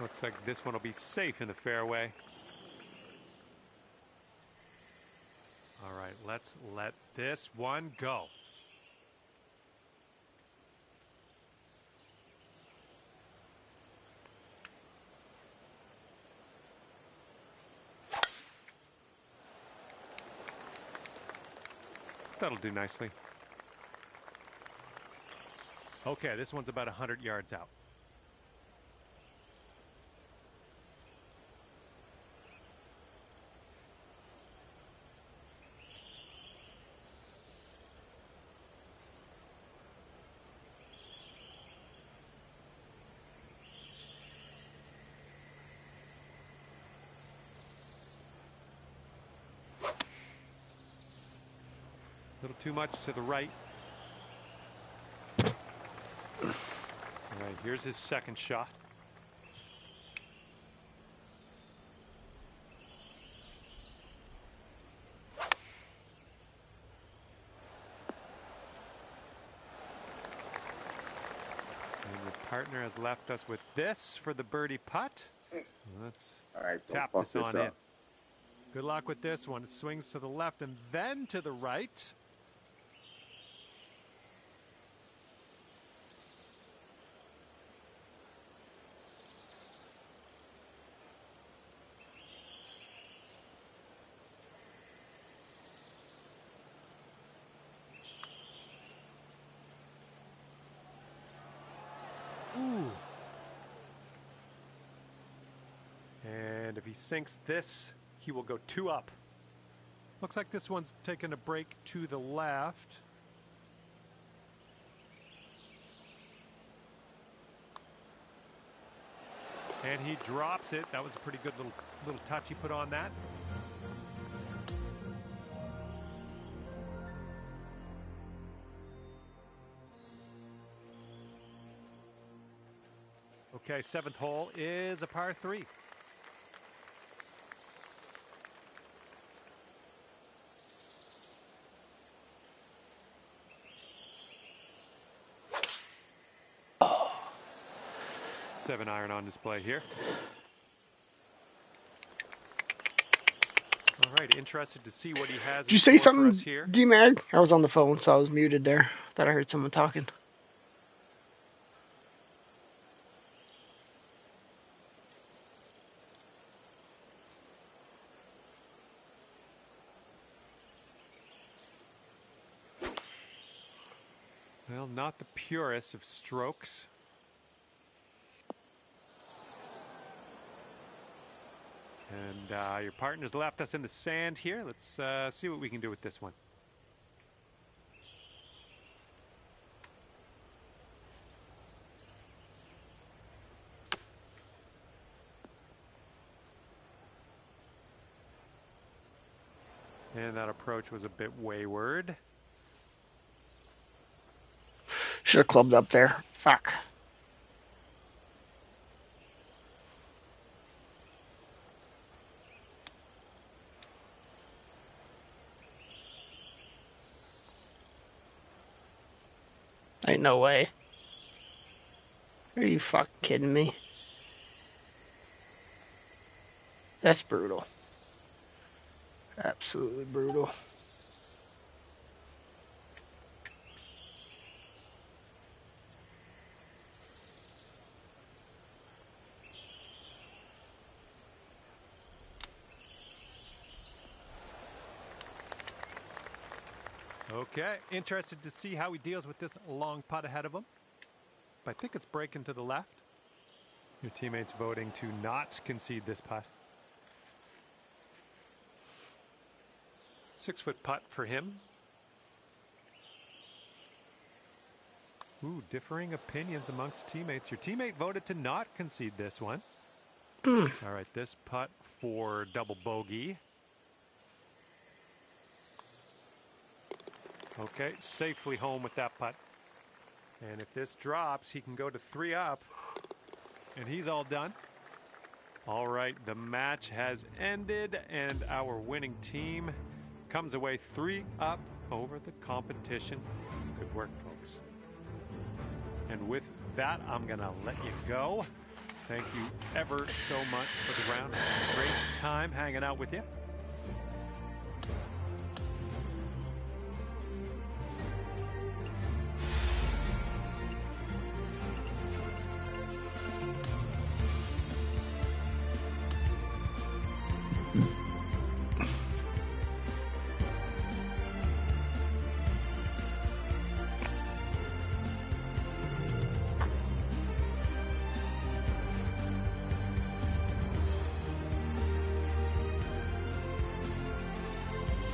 Looks like this one will be safe in the fairway. All right, let's let this one go. That'll do nicely. Okay, this one's about 100 yards out. A little too much to the right. All right, here's his second shot. And your partner has left us with this for the birdie putt. Let's tap this on in. Good luck with this one. It swings to the left and then to the right. Ooh. And if he sinks this, he will go 2 up. Looks like this one's taking a break to the left. And he drops it. That was a pretty good little touch he put on that. Okay, 7th hole is a par 3. Oh. 7-iron on display here. All right, interested to see what he has. Did you say something, here. D-Mag? I was on the phone, so I was muted there. Thought I heard someone talking. Well, not the purest of strokes. And your partner's left us in the sand here. Let's see what we can do with this one. And that approach was a bit wayward. Should have clubbed up there. Fuck. Ain't no way. Are you fucking kidding me? That's brutal. Absolutely brutal. Okay, interested to see how he deals with this long putt ahead of him. But I think it's breaking to the left. Your teammates voting to not concede this putt. 6-foot putt for him. Ooh, differing opinions amongst teammates. Your teammate voted to not concede this one. All right, this putt for double bogey. Okay, safely home with that putt. And if this drops, he can go to 3 up. And he's all done. All right, the match has ended, and our winning team comes away 3 up over the competition. Good work, folks. And with that, I'm going to let you go. Thank you ever so much for the round. Great time hanging out with you.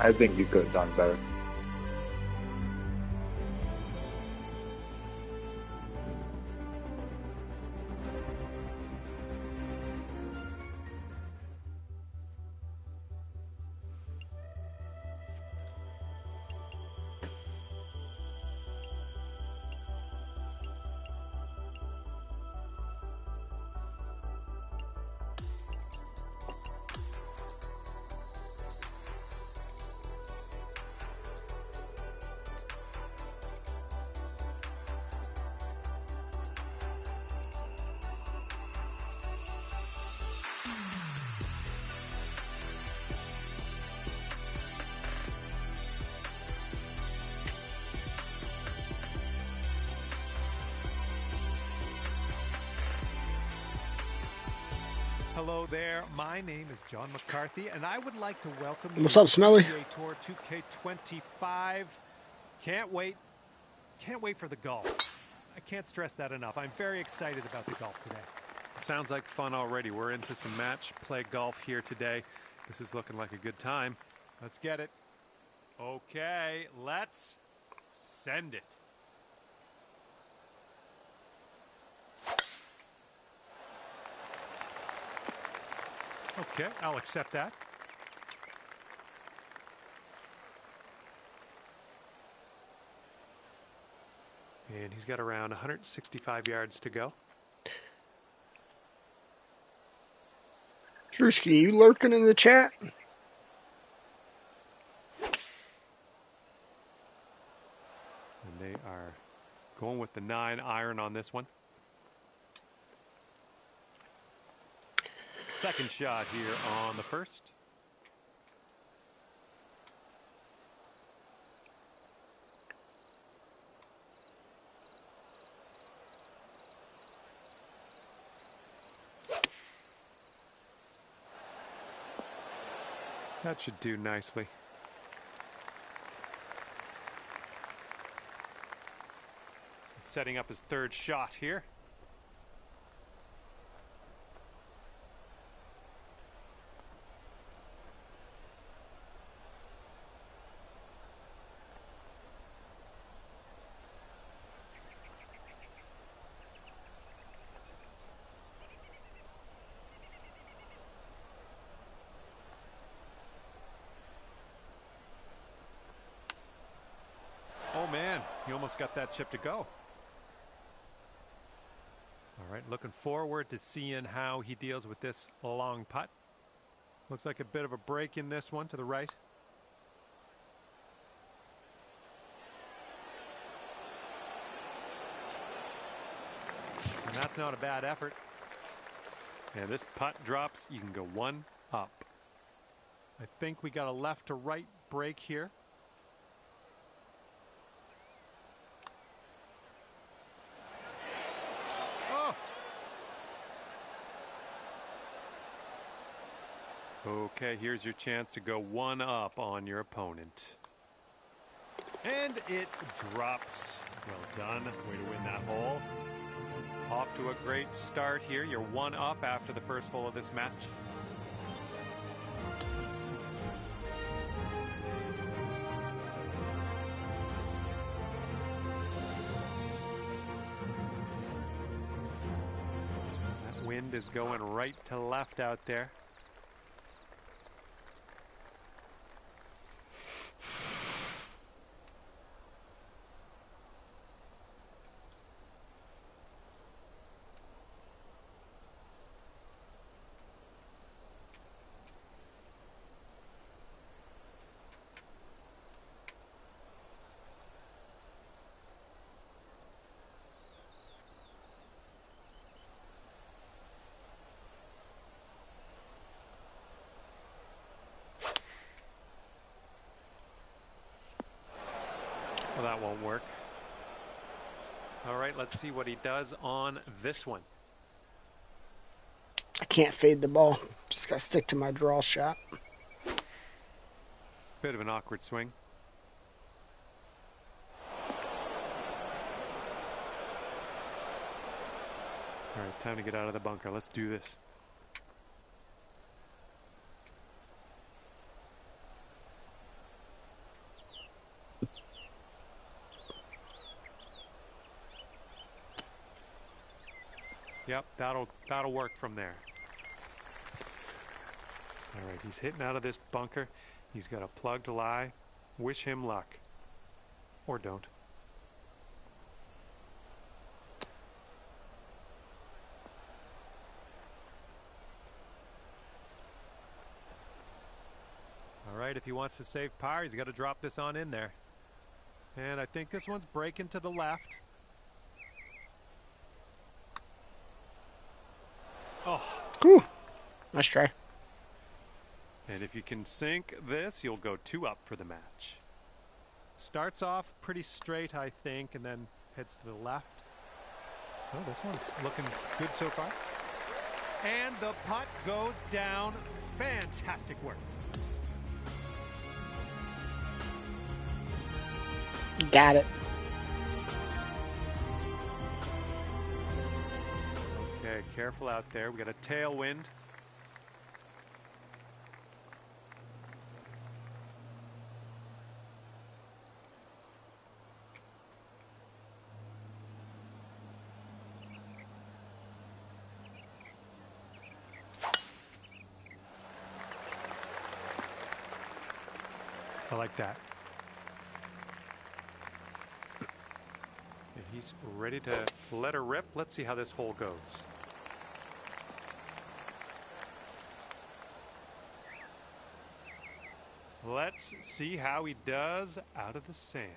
I think you could have done better. Hello there. My name is John McCarthy, and I would like to welcome you What's up, to Smelly? PGA Tour 2K25. Can't wait for the golf. I can't stress that enough. I'm very excited about the golf today. Sounds like fun already. We're into some match play golf here today. This is looking like a good time. Let's get it. Okay, let's send it. Okay, I'll accept that. And he's got around 165 yards to go. Drewski, you lurking in the chat? And they are going with the 9-iron on this one. Second shot here on the first. That should do nicely. setting up his third shot here. Oh man, he almost got that chip to go. All right, looking forward to seeing how he deals with this long putt. Looks like a bit of a break in this one to the right. And that's not a bad effort. And this putt drops, you can go one up. I think we got a left to right break here. Okay, here's your chance to go one up on your opponent. And it drops. Well done. Way to win that hole. Off to a great start here. You're one up after the first hole of this match. That wind is going right to left out there. Well, that won't work. All right, let's see what he does on this one. I can't fade the ball. Just got to stick to my draw shot. Bit of an awkward swing. All right, time to get out of the bunker. Let's do this. Yep, that'll work from there. All right, he's hitting out of this bunker. He's got a plug to lie. Wish him luck. Or don't. All right, if he wants to save par, he's got to drop this on in there. And I think this one's breaking to the left. Oh. Whew. Nice try. And if you can sink this, you'll go two up for the match. Starts off pretty straight, I think, and then heads to the left. Oh, this one's looking good so far. And the putt goes down. Fantastic work. Got it. Okay, careful out there. We got a tailwind. I like that. And he's ready to let her rip. Let's see how this hole goes. Let's see how he does out of the sand.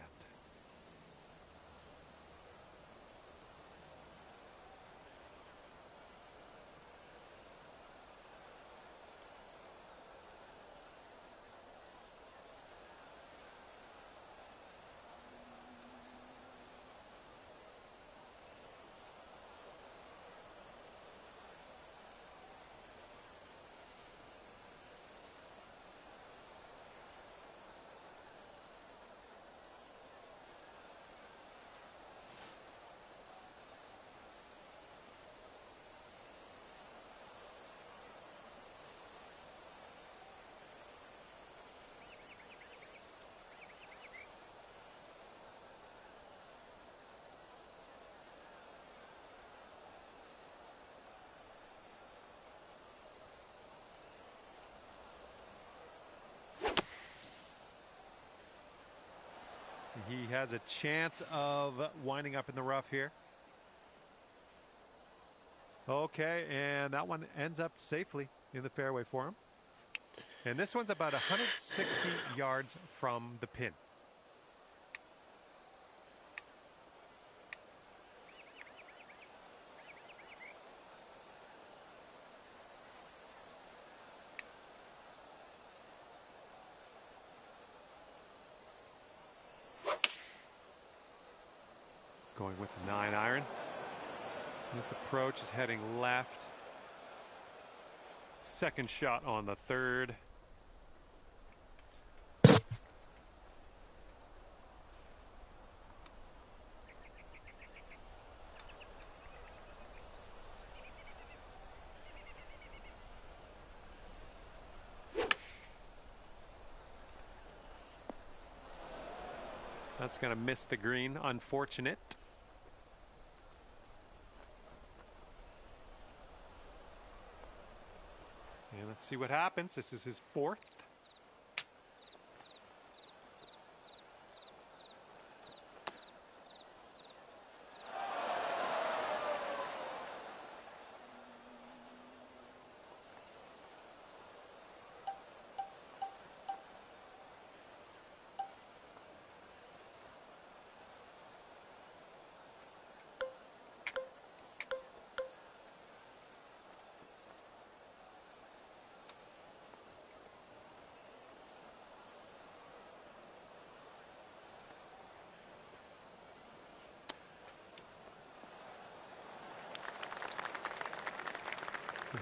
He has a chance of winding up in the rough here. Okay, and that one ends up safely in the fairway for him. And this one's about 160 yards from the pin. Going with the 9-iron. This approach is heading left. Second shot on the third. That's going to miss the green. Unfortunate. And let's see what happens. This is his fourth.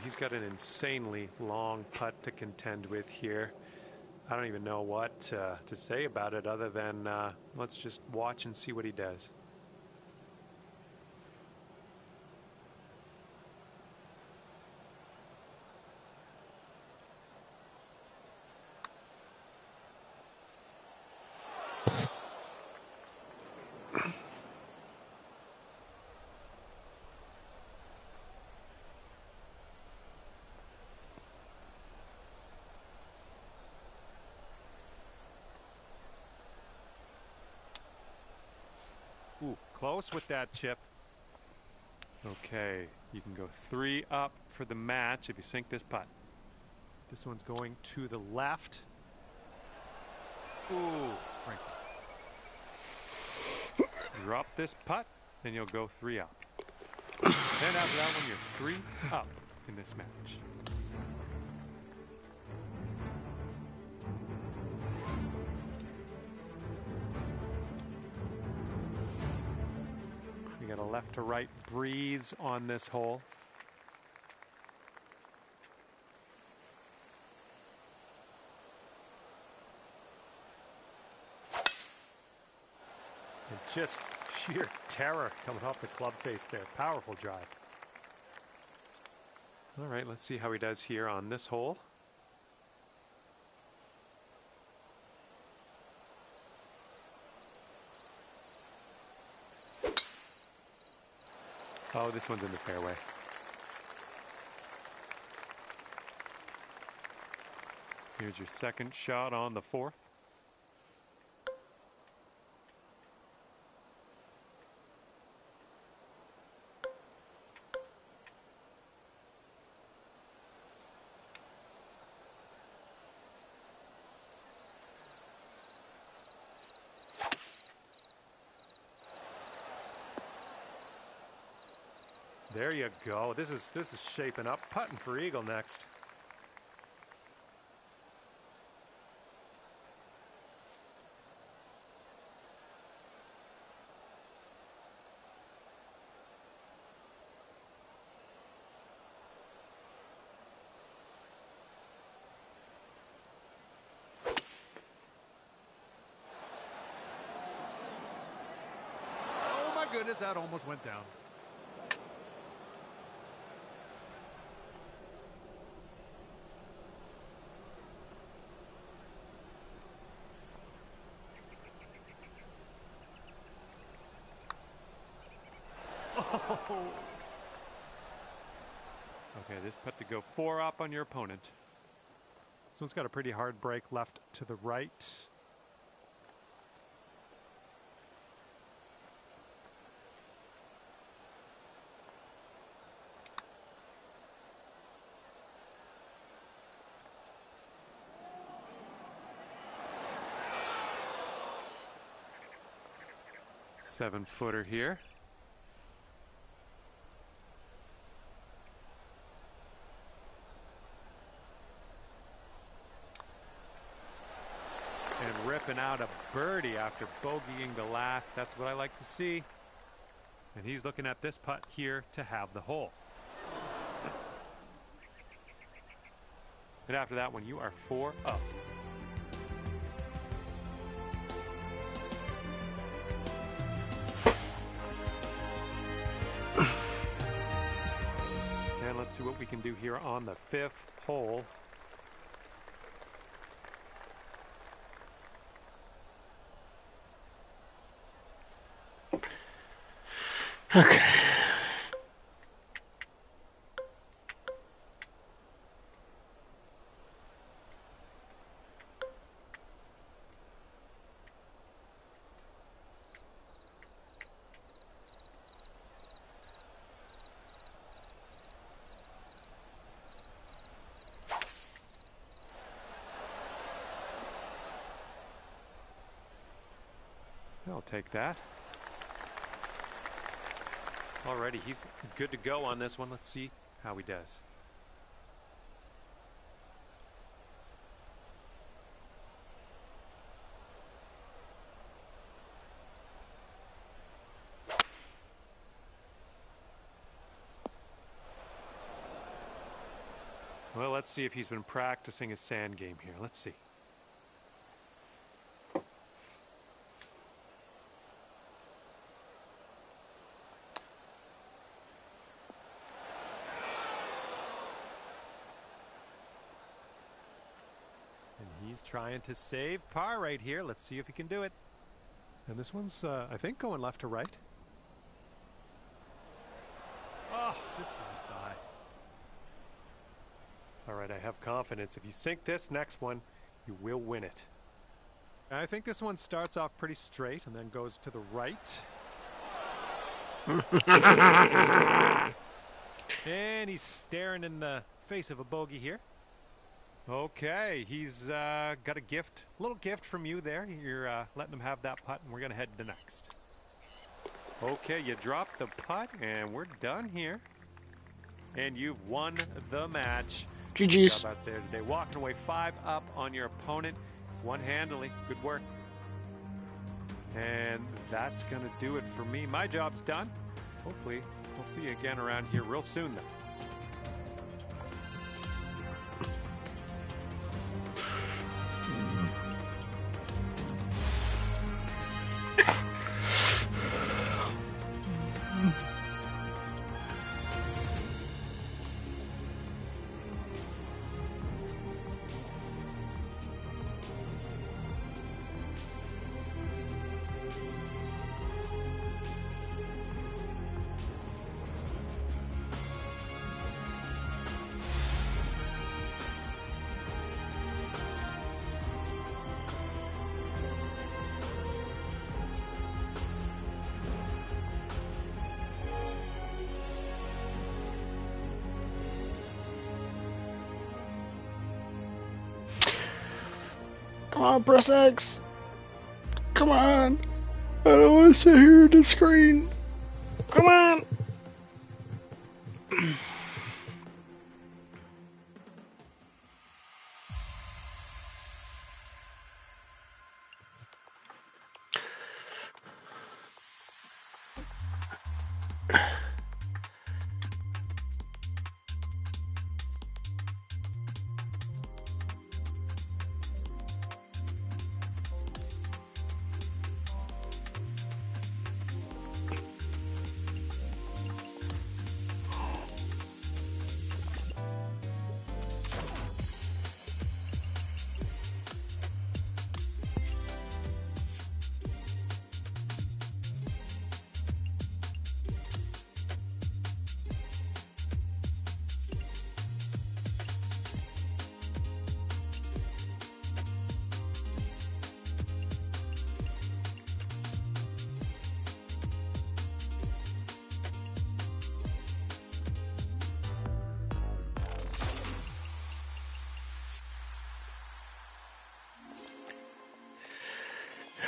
He's got an insanely long putt to contend with here. I don't even know what to say about it other than let's just watch and see what he does. Ooh, close with that chip. Okay, you can go 3 up for the match if you sink this putt. This one's going to the left. Ooh, right there. Drop this putt, and you'll go 3 up. Then after that one, you're 3 up in this match. We got a left to right breeze on this hole. And just sheer terror coming off the club face there. Powerful drive. All right, let's see how he does here on this hole. Oh, this one's in the fairway. Here's your second shot on the fourth. There you go. This is shaping up. Putting for eagle next. Oh my goodness, that almost went down. Oh. Okay, this putt to go 4 up on your opponent. This one's got a pretty hard break left to the right. 7-footer here. And ripping out a birdie after bogeying the last. That's what I like to see. And he's looking at this putt here to have the hole. And after that one, you are 4 up. And let's see what we can do here on the 5th hole. Okay. I'll take that. Alrighty, he's good to go on this one. Let's see how he does. Well, let's see if he's been practicing his sand game here. Let's see. He's trying to save par right here. Let's see if he can do it. And this one's, I think, going left to right. Oh, just slipped by. All right, I have confidence. If you sink this next one, you will win it. I think this one starts off pretty straight and then goes to the right. And he's staring in the face of a bogey here. Okay, he's got a gift, a little gift from you there. You're letting him have that putt, and we're going to head to the next. Okay, you dropped the putt, and we're done here. And you've won the match. GG's. Good job out there today. Walking away 5 up on your opponent, one-handedly. Good work. And that's going to do it for me. My job's done. Hopefully, we'll see you again around here real soon, though. Come on, press X. Come on. I don't want to sit here at the screen. Come on.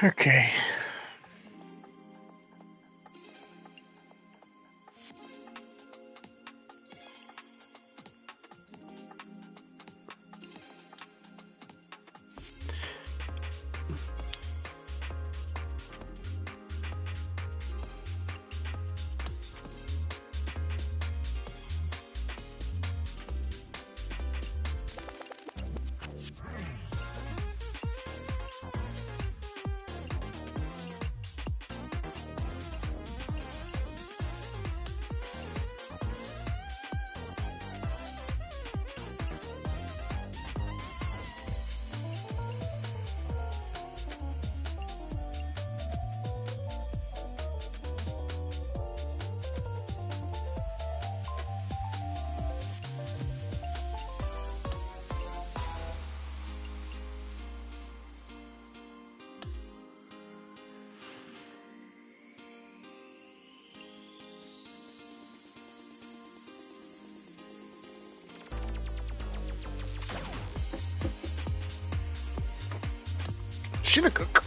Okay. Shinnecook.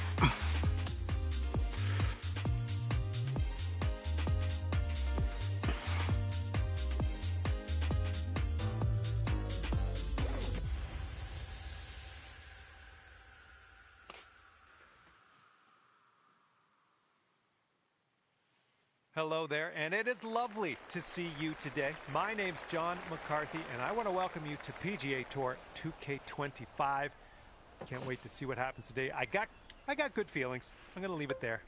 Hello there, and it is lovely to see you today. My name's John McCarthy, and I want to welcome you to PGA Tour 2K25. Can't wait to see what happens today. I got good feelings. I'm going to leave it there.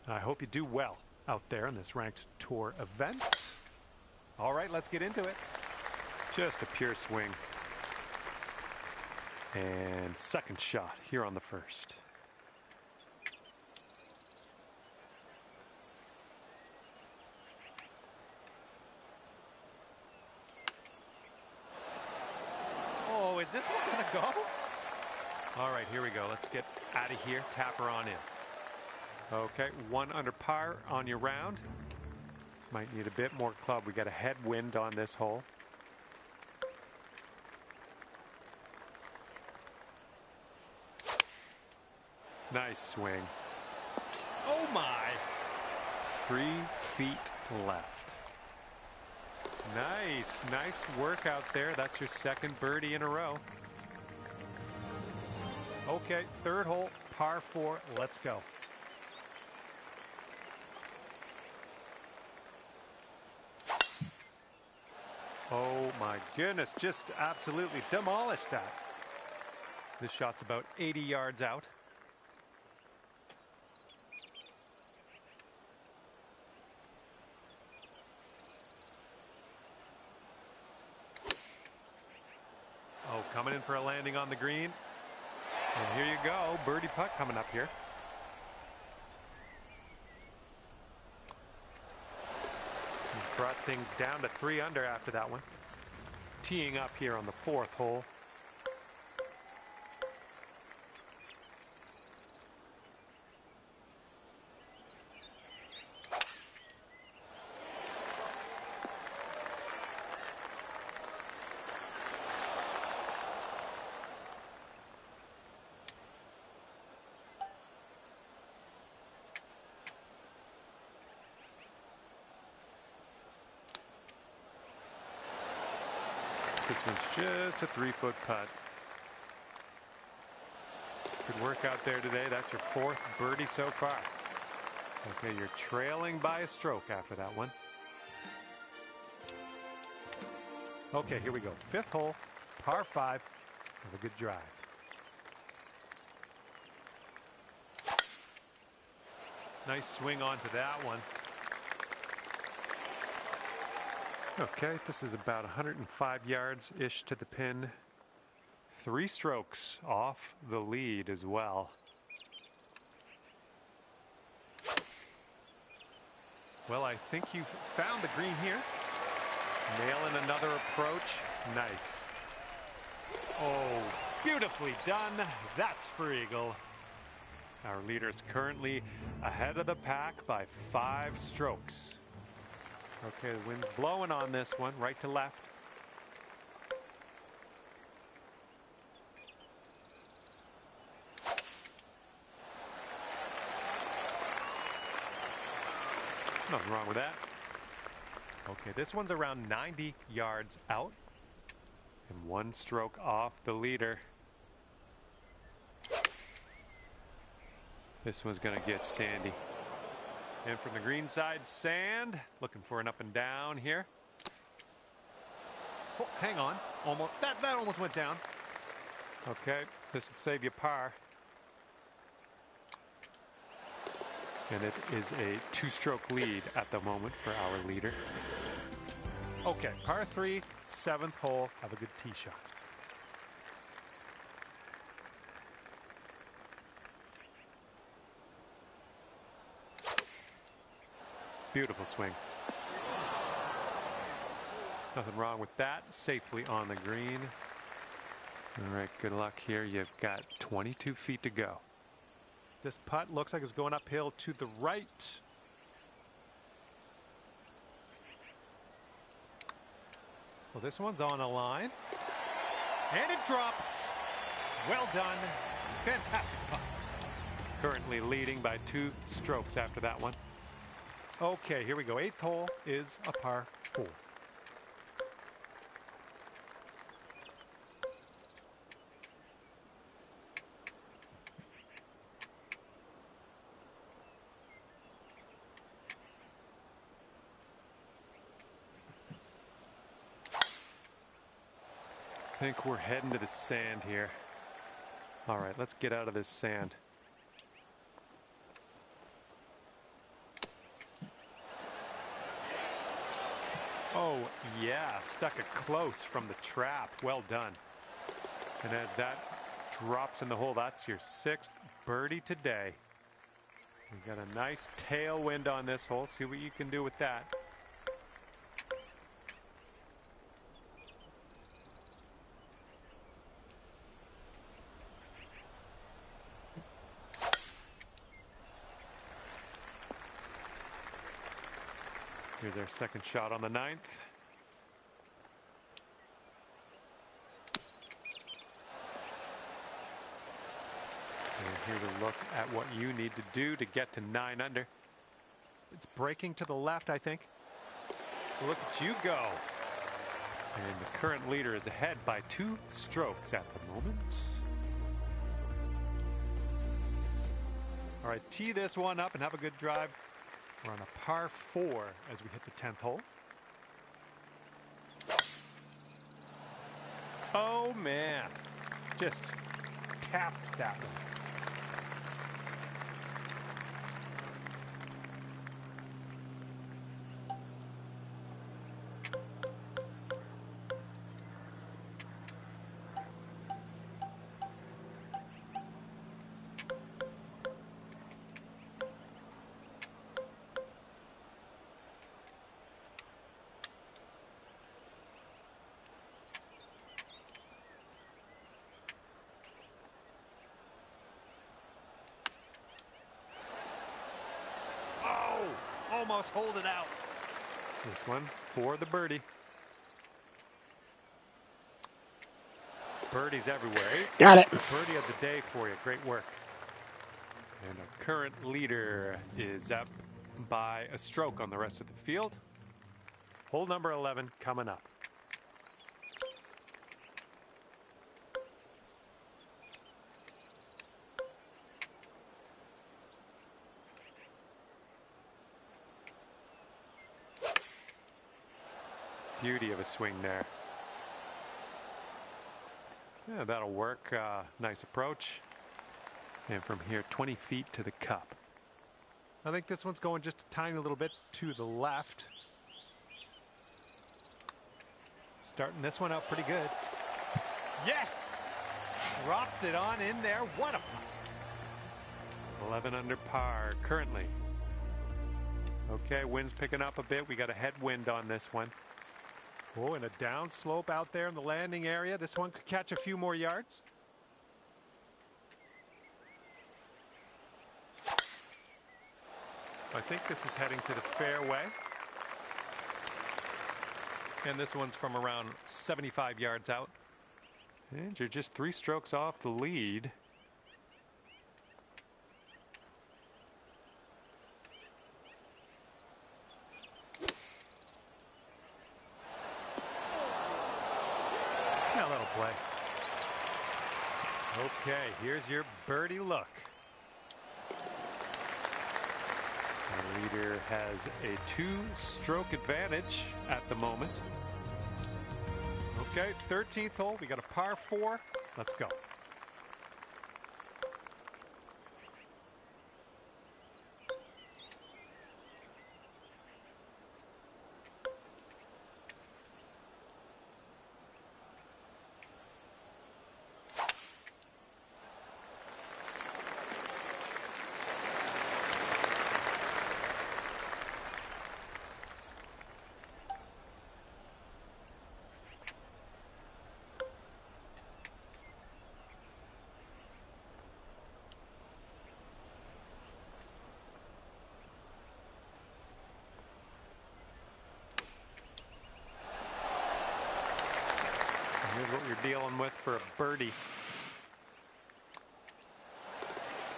I hope you do well out there in this ranked tour event. All right, let's get into it. Just a pure swing. And second shot here on the first. Oh, is this one going to go? All right, here we go. Let's get out of here. Tap her on in. Okay, 1 under par on your round. Might need a bit more club. We got a headwind on this hole. Nice swing. Oh my! 3 feet left. Nice work out there. That's your second birdie in a row. Okay, third hole, par 4. Let's go. Oh my goodness, just absolutely demolished that. This shot's about 80 yards out. Oh, coming in for a landing on the green. And here you go, birdie putt coming up here. Brought things down to 3 under after that one. Teeing up here on the 4th hole. This one's just a 3-foot putt. Good work out there today. That's your 4th birdie so far. Okay, you're trailing by a stroke after that one. Okay, here we go. 5th hole, par 5. Have a good drive. Nice swing onto that one. Okay, this is about 105 yards-ish to the pin. 3 strokes off the lead as well. Well, I think you've found the green here. Nailing another approach. Nice. Oh, beautifully done. That's for eagle. Our leader is currently ahead of the pack by 5 strokes. Okay, the wind's blowing on this one, right to left. Nothing wrong with that. Okay, this one's around 90 yards out and 1 stroke off the leader. This one's going to get sandy. And from the green side, sand. Looking for an up and down here. Oh, hang on. Almost. That almost went down. Okay, this will save you par. And it is a 2-stroke lead at the moment for our leader. Okay, par 3, 7th hole. Have a good tee shot. Beautiful swing. Nothing wrong with that. Safely on the green. All right, good luck here. You've got 22 feet to go. This putt looks like it's going uphill to the right. Well, this one's on a line. And it drops. Well done. Fantastic putt. Currently leading by 2 strokes after that one. Okay, here we go. 8th hole is a par 4. I think we're heading to the sand here. All right, let's get out of this sand. Oh, yeah, stuck it close from the trap. Well done. And as that drops in the hole, that's your 6th birdie today. You got a nice tailwind on this hole. See what you can do with that. Here's our second shot on the 9th. And here's a look at what you need to do to get to 9 under. It's breaking to the left, I think. Look at you go. And the current leader is ahead by 2 strokes at the moment. All right, tee this one up and have a good drive. We're on a par 4 as we hit the 10th hole. Oh, man. Just tapped that one. Almost hold it out. This one for the birdie. Birdies everywhere. Got it. Birdie of the day for you. Great work. And our current leader is up by a stroke on the rest of the field. Hole number 11 coming up. Beauty of a swing there. Yeah, that'll work. Nice approach. And from here, 20 feet to the cup. I think this one's going just a tiny little bit to the left. Starting this one out pretty good. Yes! Drops it on in there. What a putt. 11 under par currently. Okay, wind's picking up a bit. We got a headwind on this one. Oh, and a down slope out there in the landing area. This one could catch a few more yards. I think this is heading to the fairway. And this one's from around 75 yards out. And you're just 3 strokes off the lead. Play. Okay, here's your birdie look. The leader has a 2-stroke advantage at the moment. Okay, 13th hole. We got a par 4. Let's go. Here's what you're dealing with for a birdie.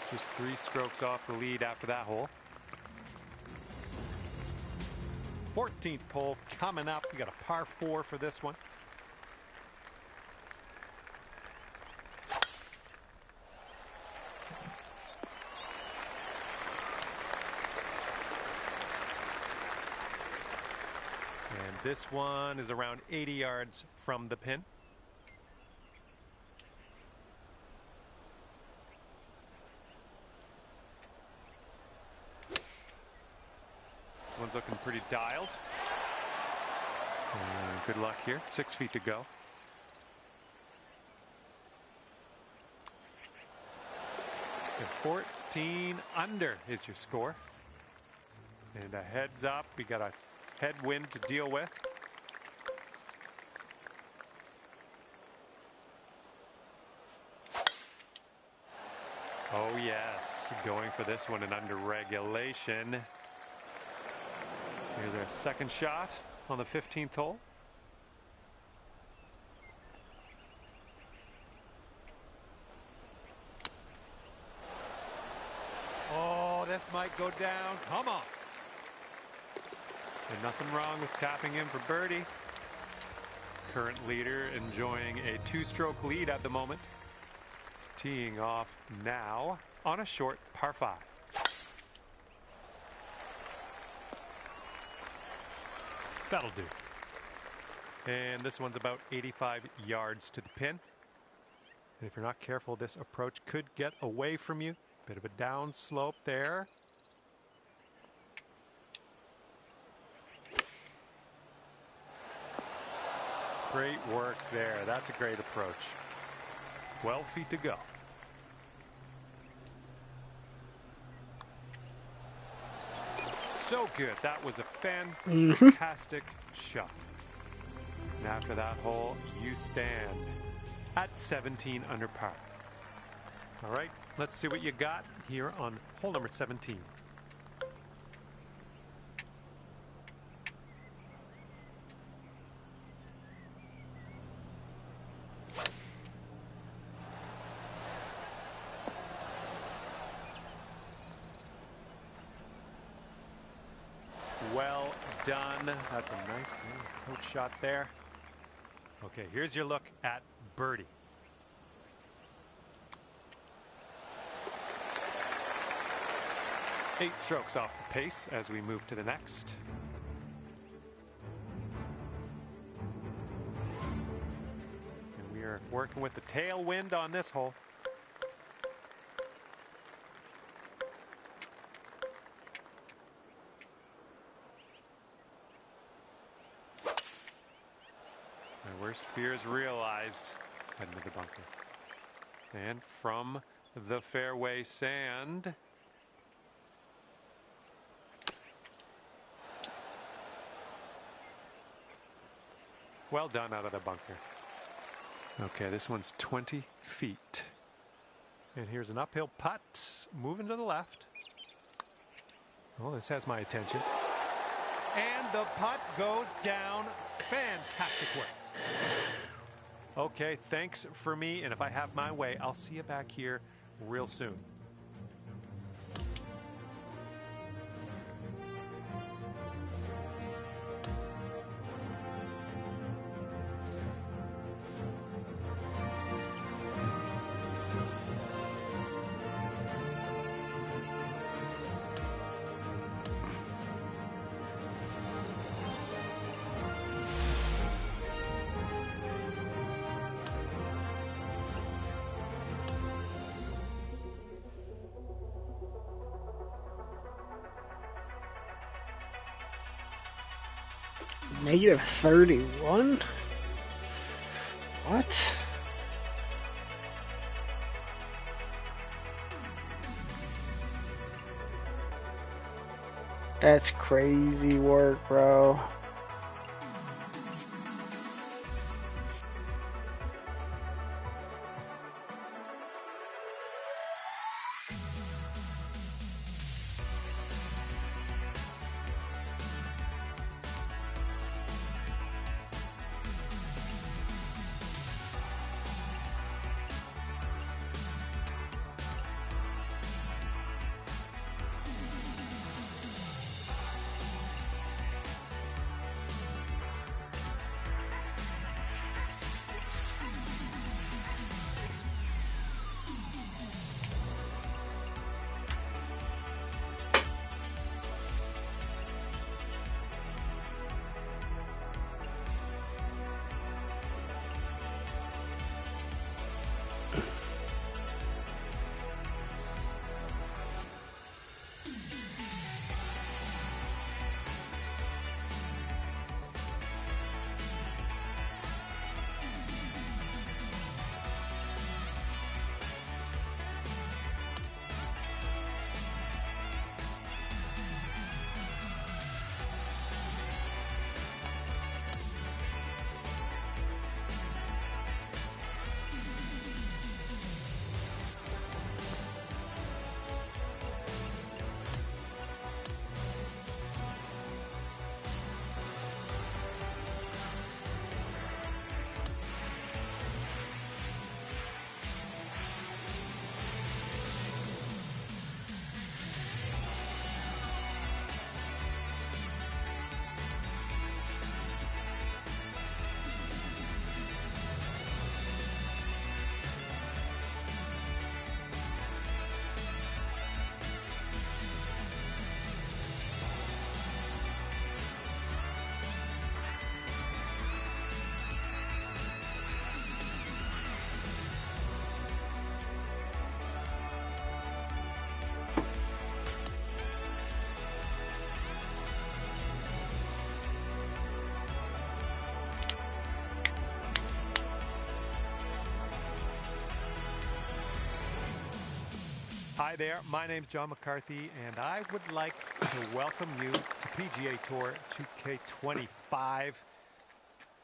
Just 3 strokes off the lead after that hole. 14th hole coming up. We got a par 4 for this one. And this one is around 80 yards from the pin. This one's looking pretty dialed. Good luck here. 6 feet to go. And 14 under is your score. And a heads up. We got a headwind to deal with. Oh yes, going for this one and under regulation. Here's our second shot on the 15th hole. Oh, this might go down. Come on. And nothing wrong with tapping in for birdie. Current leader enjoying a 2-stroke lead at the moment. Teeing off now on a short par 5. That'll do. And this one's about 85 yards to the pin. And if you're not careful, this approach could get away from you. Bit of a down slope there. Great work there. That's a great approach. 12 feet to go. So good. That was a fantastic shot. And after that hole, you stand at 17 under par. All right, let's see what you got here on hole number 17. Well done. That's a nice little approach shot there. Okay, here's your look at birdie. Eight strokes off the pace as we move to the next. And we are working with the tailwind on this hole. My worst fears realized. Heading to the bunker. And from the fairway sand. Well done out of the bunker. Okay, this one's 20 feet. And here's an uphill putt. Moving to the left. Oh, this has my attention. And the putt goes down. Fantastic work. Okay, thanks for me. And if I have my way, I'll see you back here real soon. Negative 31? What? That's crazy work, bro. Hi there, my name's John McCarthy, and I would like to welcome you to PGA Tour 2K25.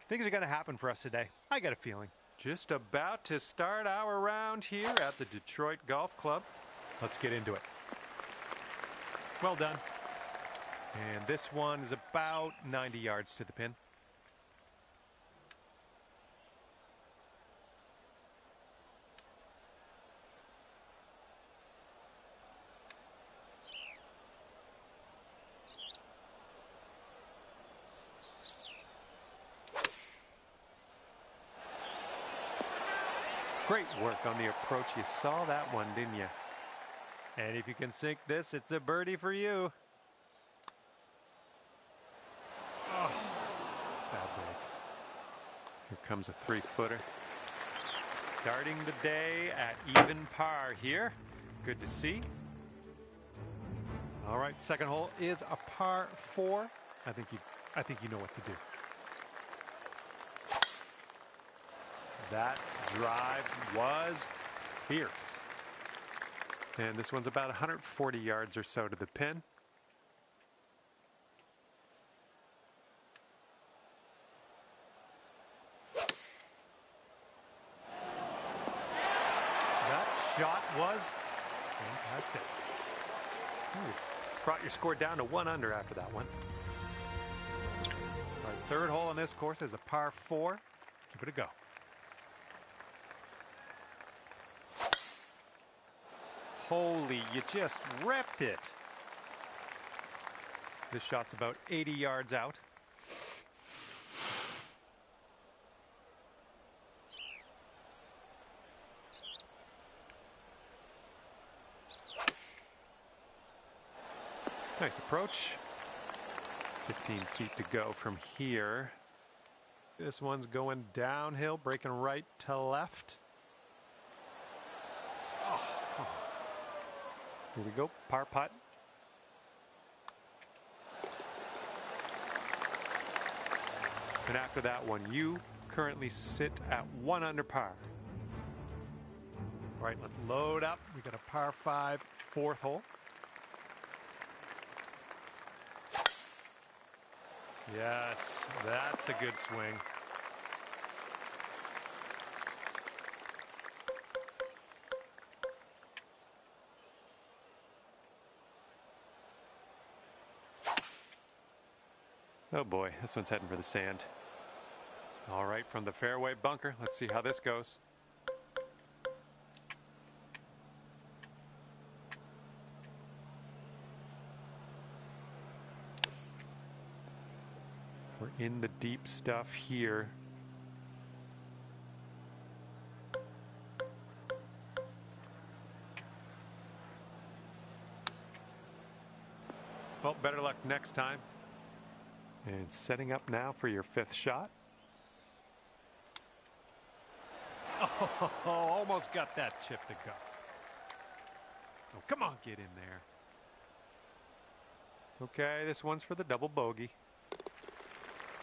Things are going to happen for us today. I got a feeling. Just about to start our round here at the Detroit Golf Club. Let's get into it. Well done. And this one is about 90 yards to the pin. Great work on the approach. You saw that one, didn't you? And if you can sink this, it's a birdie for you. Oh, bad break. Here comes a 3-footer. Starting the day at even par here. Good to see. All right, second hole is a par 4. I think you know what to do. That drive was fierce. And this one's about 140 yards or so to the pin. That shot was fantastic. Brought your score down to 1 under after that one. Our third hole on this course is a par 4. Give it a go. Holy, you just ripped it. This shot's about 80 yards out. Nice approach. 15 feet to go from here. This one's going downhill, breaking right to left. Oh, come on. Here we go, par putt. And after that one, you currently sit at 1 under par. All right, let's load up. We got a par 5, 4th hole. Yes, that's a good swing. Oh boy, this one's heading for the sand. All right, from the fairway bunker, let's see how this goes. We're in the deep stuff here. Well, better luck next time. And setting up now for your 5th shot. Oh, almost got that chip to go. Oh, come on, get in there. Okay, this one's for the double bogey.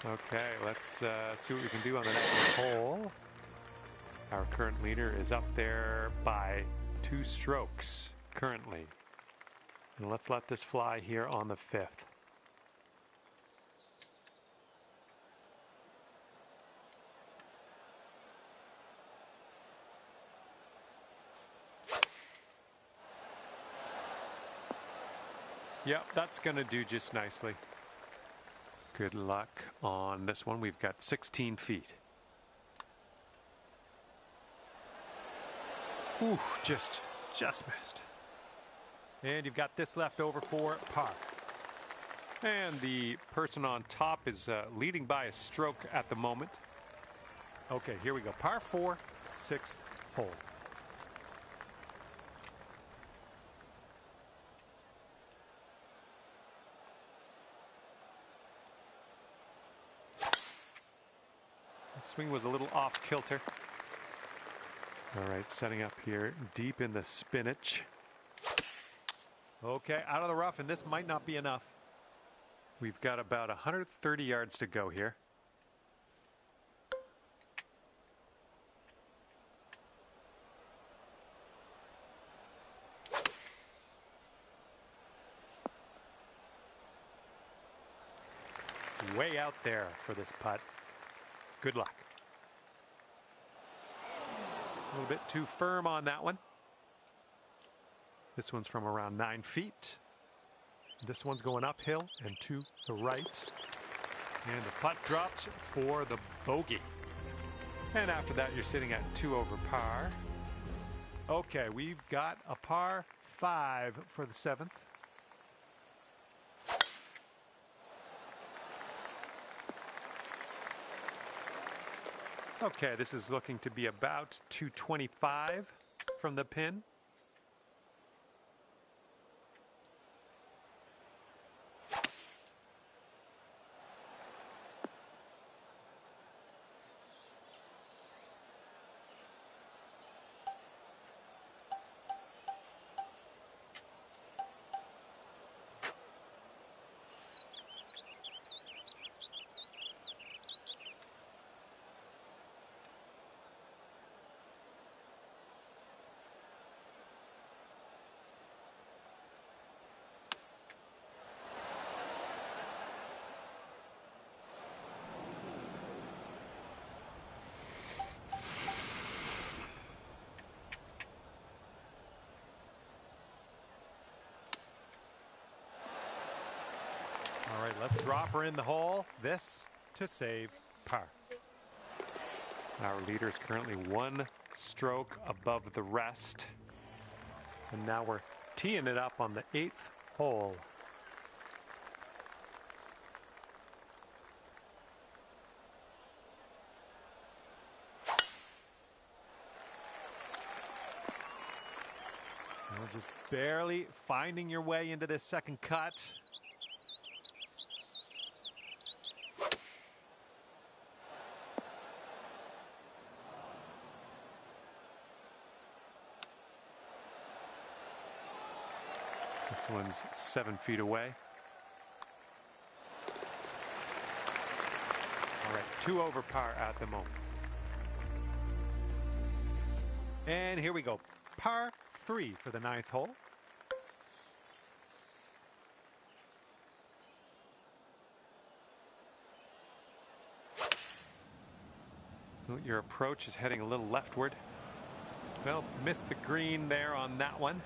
Okay, let's see what we can do on the next hole. Our current leader is up there by 2 strokes currently. And let's let this fly here on the 5th. Yep, that's going to do just nicely. Good luck on this one. We've got 16 feet. Ooh, just missed. And you've got this left over for par. And the person on top is leading by a stroke at the moment. Okay, here we go. Par 4, 6th hole. Swing was a little off kilter. All right, setting up here deep in the spinach. Okay, out of the rough, and this might not be enough. We've got about 130 yards to go here. way out there for this putt. Good luck. A little bit too firm on that one. This one's from around 9 feet. This one's going uphill and to the right. And the putt drops for the bogey. And after that, you're sitting at 2 over par. Okay, we've got a par 5 for the 7th. Okay, this is looking to be about 225 from the pin. All right, let's drop her in the hole. This to save par. Our leader is currently 1 stroke above the rest. And now we're teeing it up on the 8th hole. We're just barely finding your way into this second cut. This one's 7 feet away. All right, 2 over par at the moment. And here we go. Par 3 for the 9th hole. Your approach is heading a little leftward. Well, missed the green there on that one.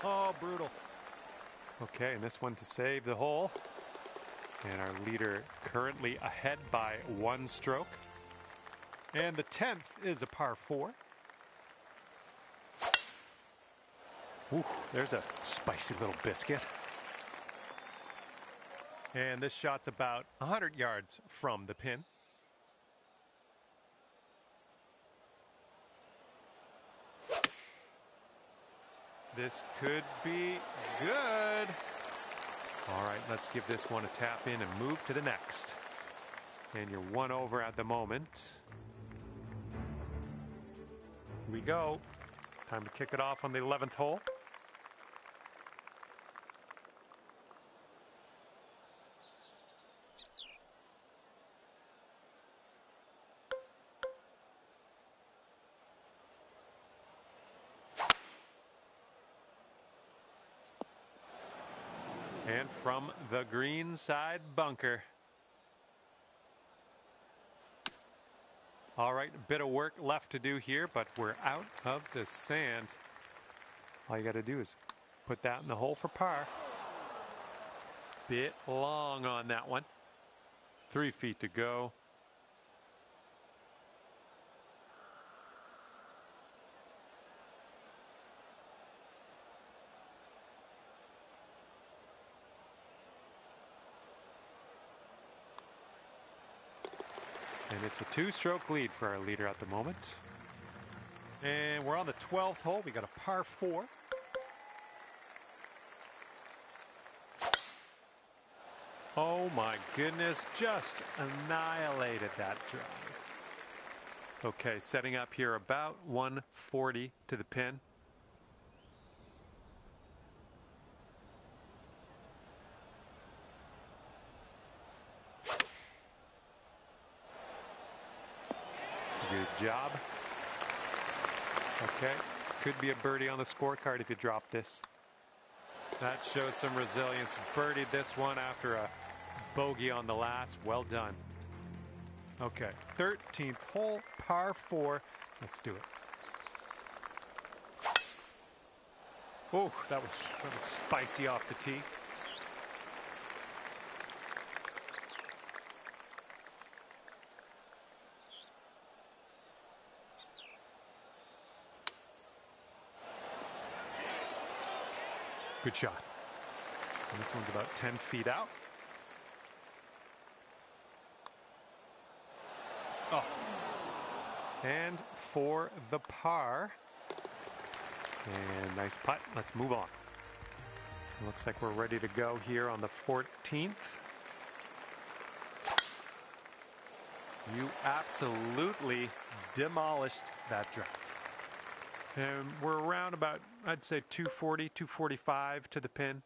Oh, brutal. Okay, and this one to save the hole. And our leader currently ahead by 1 stroke. And the 10th is a par 4. Ooh, there's a spicy little biscuit. And this shot's about 100 yards from the pin. This could be good. All right, let's give this one a tap in and move to the next. And you're 1 over at the moment. Here we go. Time to kick it off on the 11th hole. And from the green side bunker. All right, a bit of work left to do here, but we're out of the sand. All you got to do is put that in the hole for par. Bit long on that one. 3 feet to go. And it's a 2-stroke lead for our leader at the moment. And we're on the 12th hole. We got a par 4. Oh my goodness, just annihilated that drive. Okay, setting up here about 140 to the pin. Good job. Okay, could be a birdie on the scorecard if you drop this. That shows some resilience. Birdied this one after a bogey on the last. Well done. Okay, 13th hole, par 4. Let's do it. Oh, that was spicy off the tee. Good shot. And this one's about 10 feet out. Oh. And for the par. And nice putt. Let's move on. Looks like we're ready to go here on the 14th. You absolutely demolished that drive. And we're around about, I'd say 240, 245 to the pin.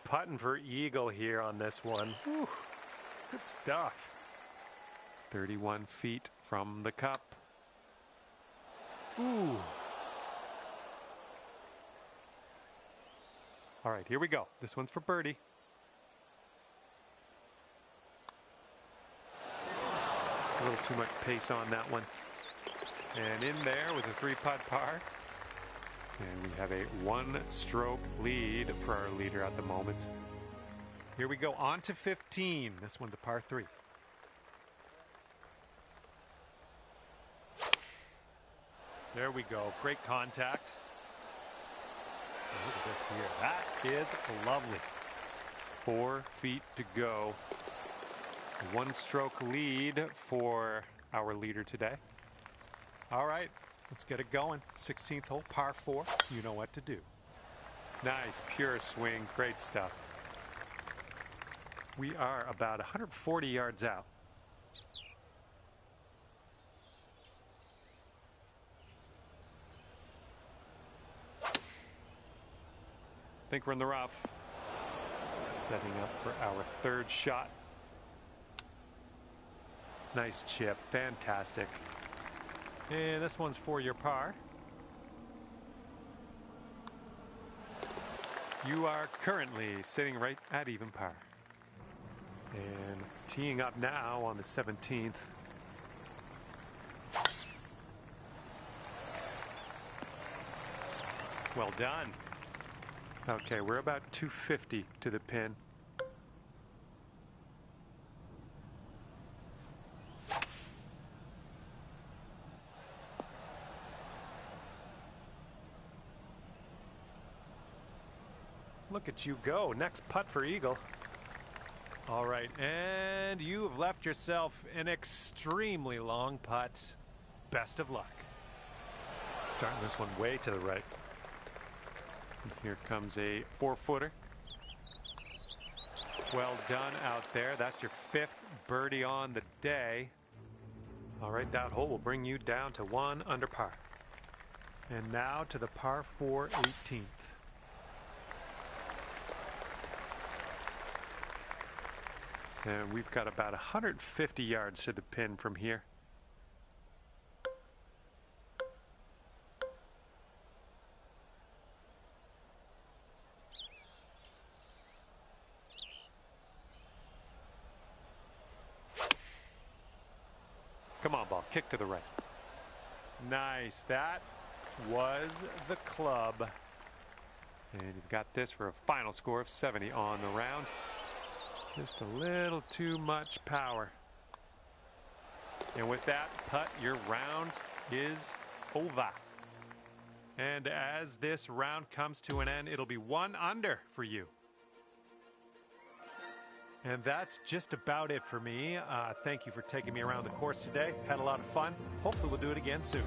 Putting for eagle here on this one. Whew, good stuff. 31 feet from the cup. Ooh. All right, here we go. This one's for birdie. A little too much pace on that one. And in there with a 3-putt par. And we have a 1-stroke lead for our leader at the moment. Here we go, on to 15. This one's a par 3. There we go. Great contact. And look at this here. That is lovely. 4 feet to go. 1-stroke lead for our leader today. All right, let's get it going. 16th hole, par 4. You know what to do. Nice, pure swing. Great stuff. We are about 140 yards out. I think we're in the rough. Setting up for our 3rd shot. Nice chip, fantastic. And this one's for your par. You are currently sitting right at even par. And teeing up now on the 17th. Well done. Okay, we're about 250 to the pin. Look at you go. Next putt for eagle. All right, and you have left yourself an extremely long putt. Best of luck. Starting this one way to the right. And here comes a 4-footer. Well done out there. That's your 5th birdie on the day. All right, that hole will bring you down to 1 under par. And now to the par 4 18th. And we've got about 150 yards to the pin from here. Come on, ball. Kick to the right. Nice. That was the club. And you've got this for a final score of 70 on the round. Just a little too much power. And with that putt, your round is over. And as this round comes to an end, it'll be 1 under for you. And that's just about it for me. Thank you for taking me around the course today. Had a lot of fun. Hopefully we'll do it again soon.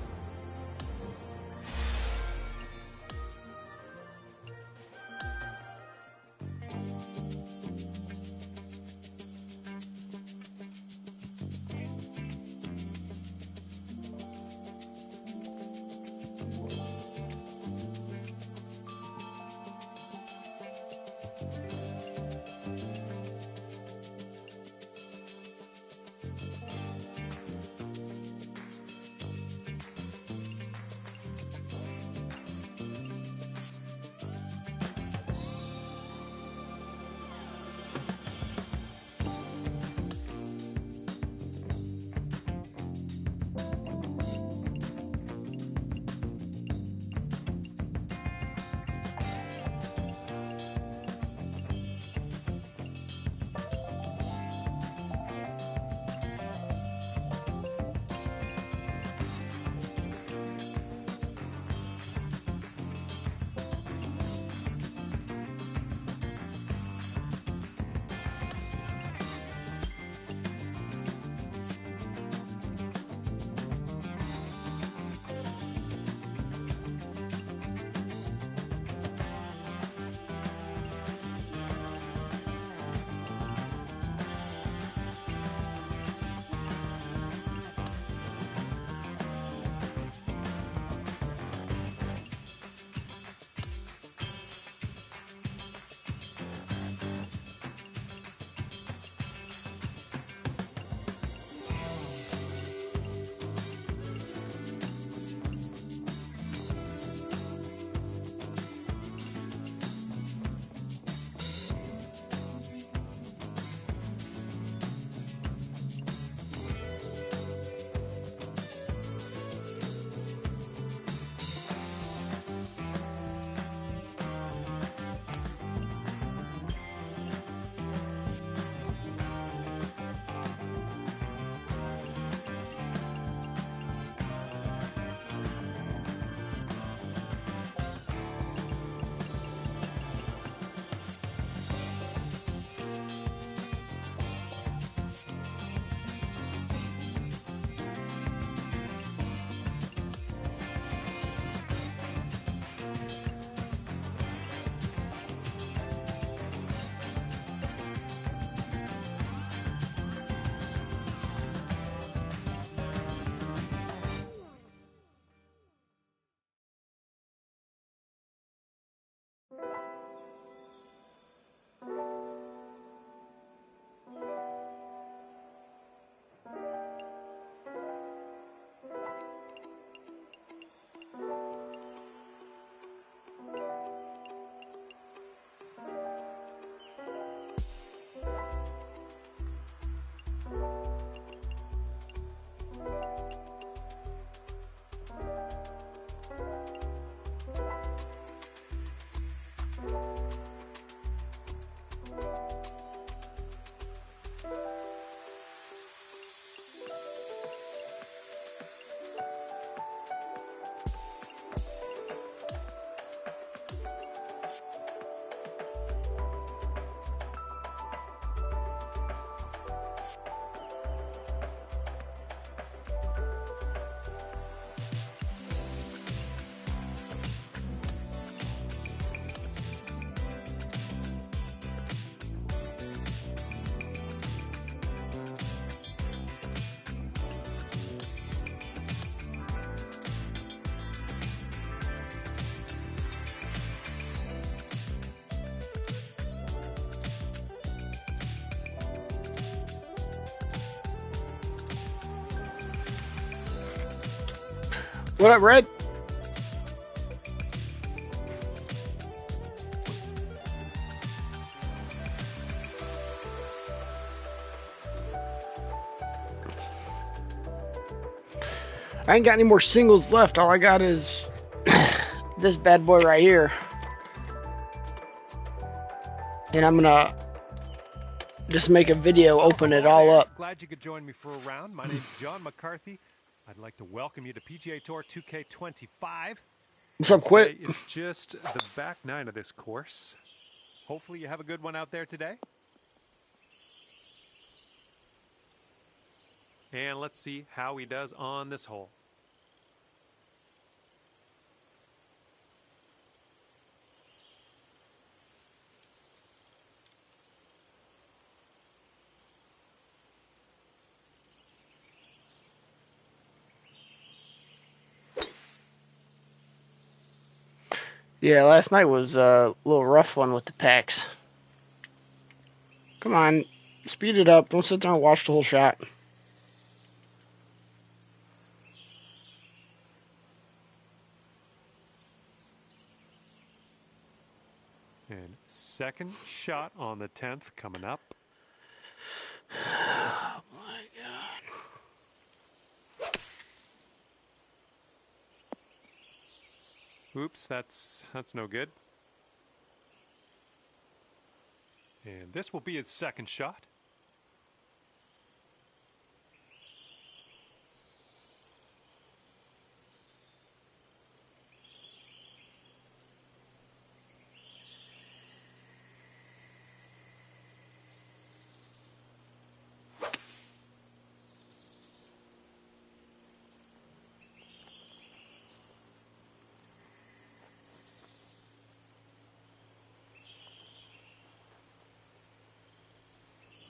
What up, Red? I ain't got any more singles left. All I got is this bad boy right here. And I'm gonna just make a video, open it all up. Glad you could join me for a round. My name's John McCarthy. I'd like to welcome you to PGA Tour 2K25. What's up, Quit? It's just the back nine of this course. Hopefully you have a good one out there today. And let's see how he does on this hole. Yeah, last night was a little rough one with the packs. Come on, speed it up. Don't sit there and watch the whole shot. And second shot on the 10th coming up. Oh my God. Oops, that's no good. And this will be his second shot.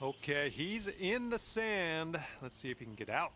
Okay, he's in the sand. Let's see if he can get out.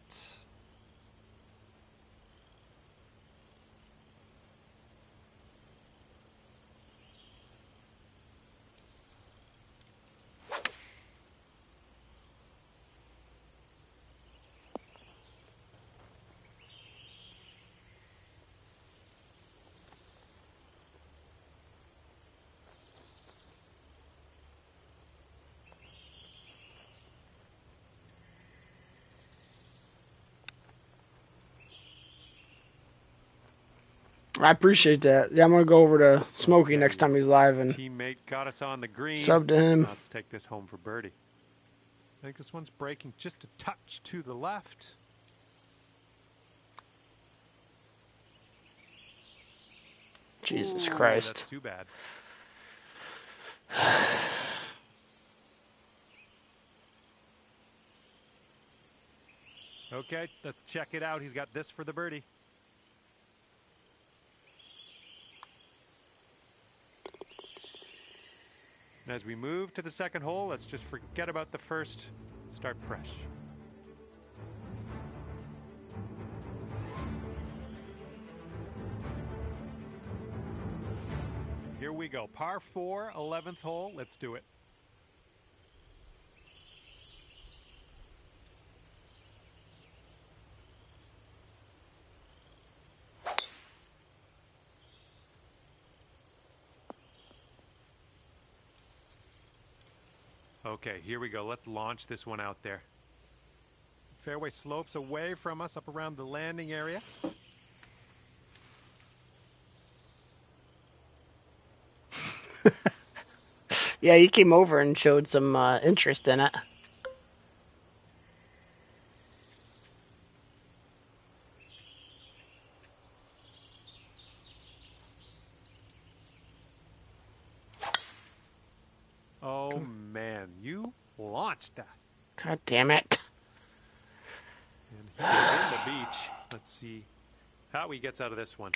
I appreciate that. Yeah, I'm gonna go over to Smokey next time he's live and Teammate got us on the green. sub to him. Let's take this home for birdie. I think this one's breaking just a touch to the left. Jesus Ooh, Christ. That's too bad. Okay, let's check it out. He's got this for the birdie. And as we move to the second hole, let's just forget about the first. Start fresh. Here we go. Par 4, 11th hole. Let's do it. Okay, here we go. Let's launch this one out there. Fairway slopes away from us up around the landing area. Yeah, you came over and showed some interest in it. Oh, man. You launched that. God damn it. And he is in the beach. Let's see how he gets out of this one.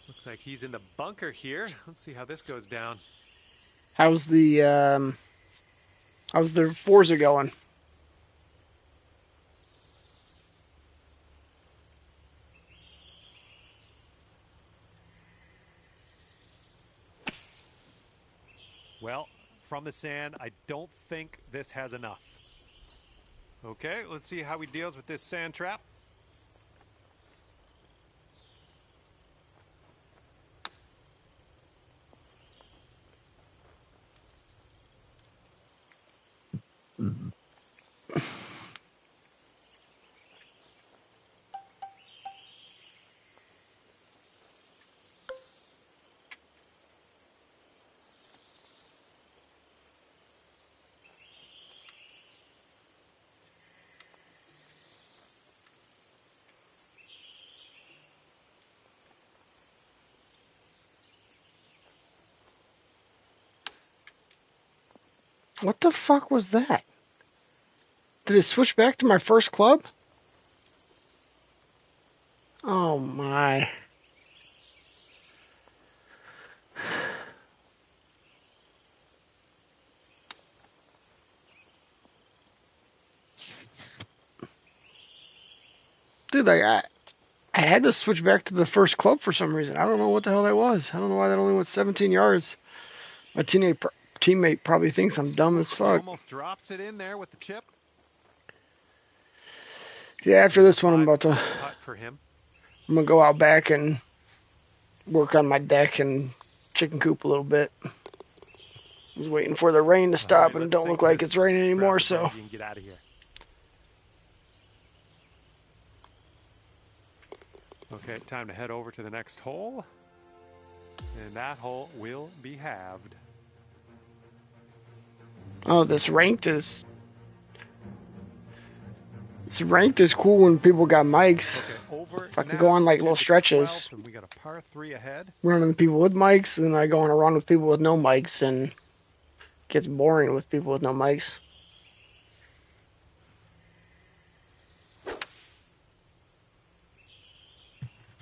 Looks like he's in the bunker here. Let's see how this goes down. How's the Forza going? the sand. I don't think this has enough. Okay, let's see how he deals with this sand trap. What the fuck was that? Did it switch back to my first club? Oh my. Dude, like I had to switch back to the first club for some reason. I don't know what the hell that was. I don't know why that only went 17 yards. My teammate probably thinks I'm dumb as fuck. Almost drops it in there with the chip. Yeah, after this one, I'm Putt for him. I'm gonna go out back and work on my deck and chicken coop a little bit. I was waiting for the rain to stop, and it don't look like it's raining anymore, so. You can get out of here. Okay, time to head over to the next hole. And that hole will be halved. Oh, this ranked is cool when people got mics. Okay, over If I can go on like little stretches, 12th, and we got a par 3 ahead. running with people with mics, and then I go on a run with people with no mics, and it gets boring with people with no mics.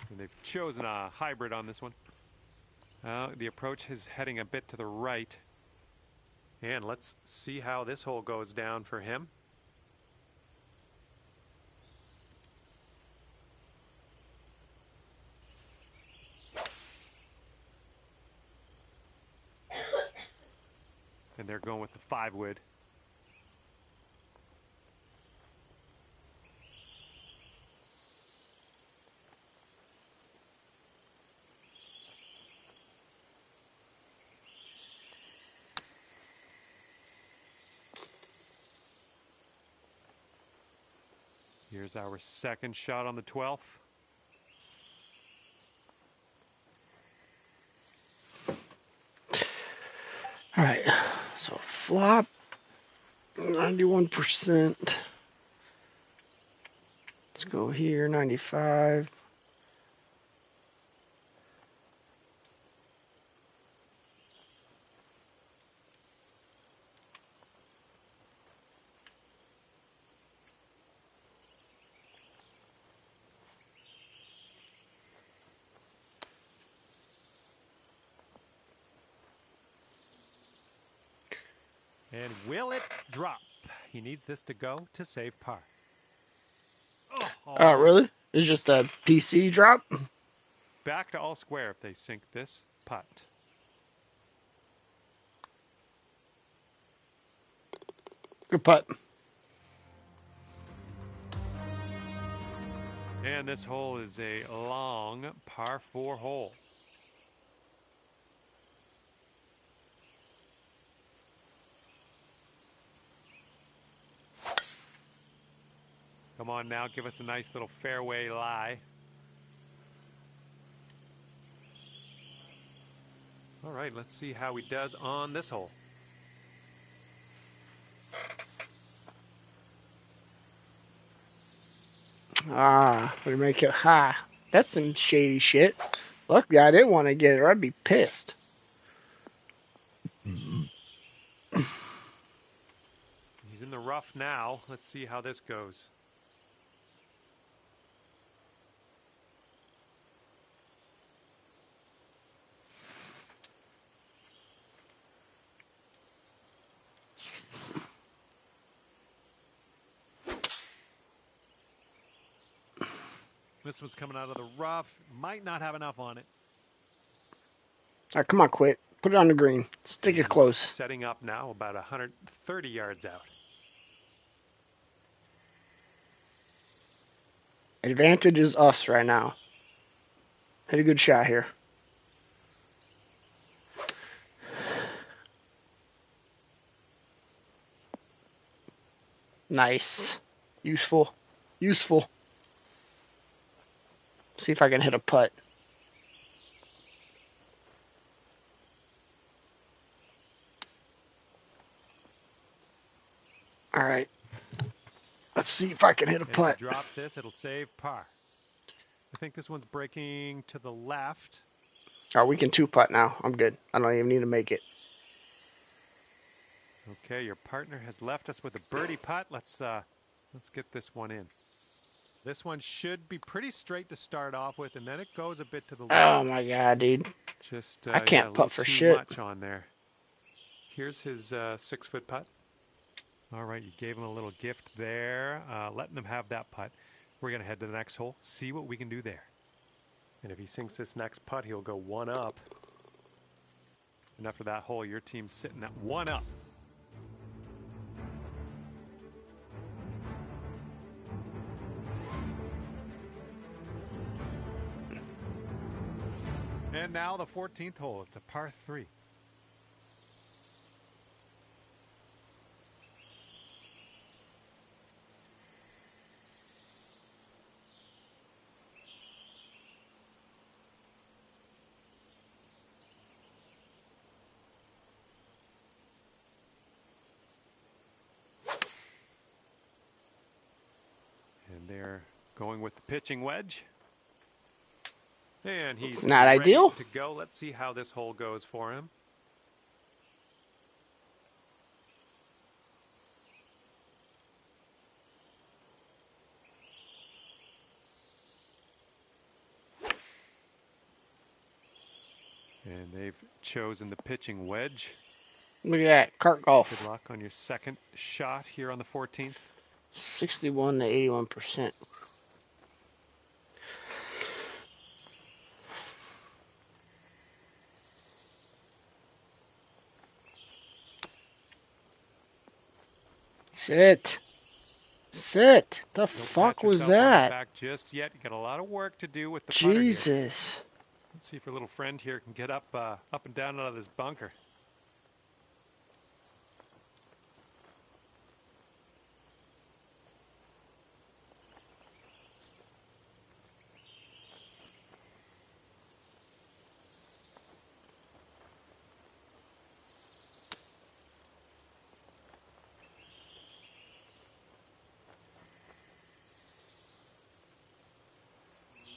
And they've chosen a hybrid on this one. The approach is heading a bit to the right. And let's see how this hole goes down for him. And they're going with the 5-wood. Here's our second shot on the 12th. All right, so flop, 91%. Let's go here, 95. And will it drop? He needs this to go to save par. Oh, really? It's just a PC drop? Back to all square if they sink this putt. Good putt. And this hole is a long par 4 hole. Come on now, give us a nice little fairway lie. All right, let's see how he does on this hole. We make it high. That's some shady shit. Luckily, I didn't want to get it, or I'd be pissed. He's in the rough now. Let's see how this goes. This one's coming out of the rough. Might not have enough on it. All right, come on, quit. Put it on the green. Stick it He's close. setting up now about 130 yards out. Advantage is us right now. Hit a good shot here. Nice. Useful. Useful. See if I can hit a putt. All right. Let's see if I can hit a If putt. he drops this, it'll save par. I think this one's breaking to the left. All right, we can two putt now. I'm good. I don't even need to make it. Okay, your partner has left us with a birdie putt. Let's get this one in. This one should be pretty straight to start off with, and then it goes a bit to the left. Oh my god, dude. Just I can't a putt little for too shit. much on there. Here's his 6-foot putt. All right, you gave him a little gift there, letting him have that putt. We're going to head to the next hole, see what we can do there. And if he sinks this next putt, he'll go one up. And after that hole, your team's sitting at one up. And now the 14th hole. It's a par 3. And they're going with the pitching wedge. And he's Not ready ideal. to go. Let's see how this hole goes for him. And they've chosen the pitching wedge. Look at that. Cart golf. Good luck on your second shot here on the 14th. 61 to 81%. Sit. Sit. The Don't fuck pat was yourself on the that? back just yet. You got a lot of work to do with the putter here. Jesus. Let's see if your little friend here can get up and down out of this bunker.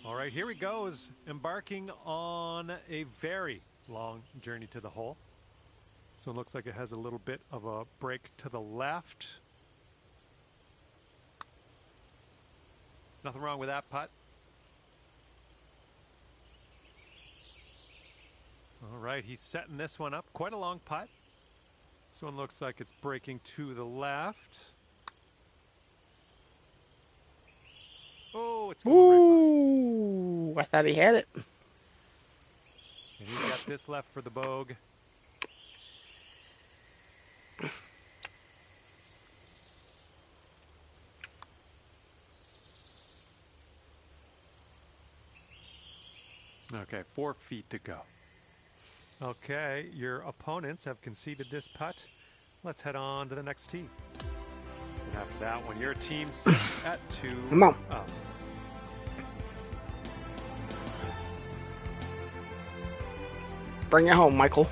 All right, here he goes, embarking on a very long journey to the hole. So it looks like it has a little bit of a break to the left. Nothing wrong with that putt. All right, he's setting this one up. Quite a long putt. This one looks like it's breaking to the left. Oh, it's going right by. Ooh, I thought he had it. And he's got this left for the bogue. Okay, 4 feet to go. Okay, your opponents have conceded this putt. Let's head on to the next tee. And after that one, your team sits at 2 Come on. up. Bring it home, Michael.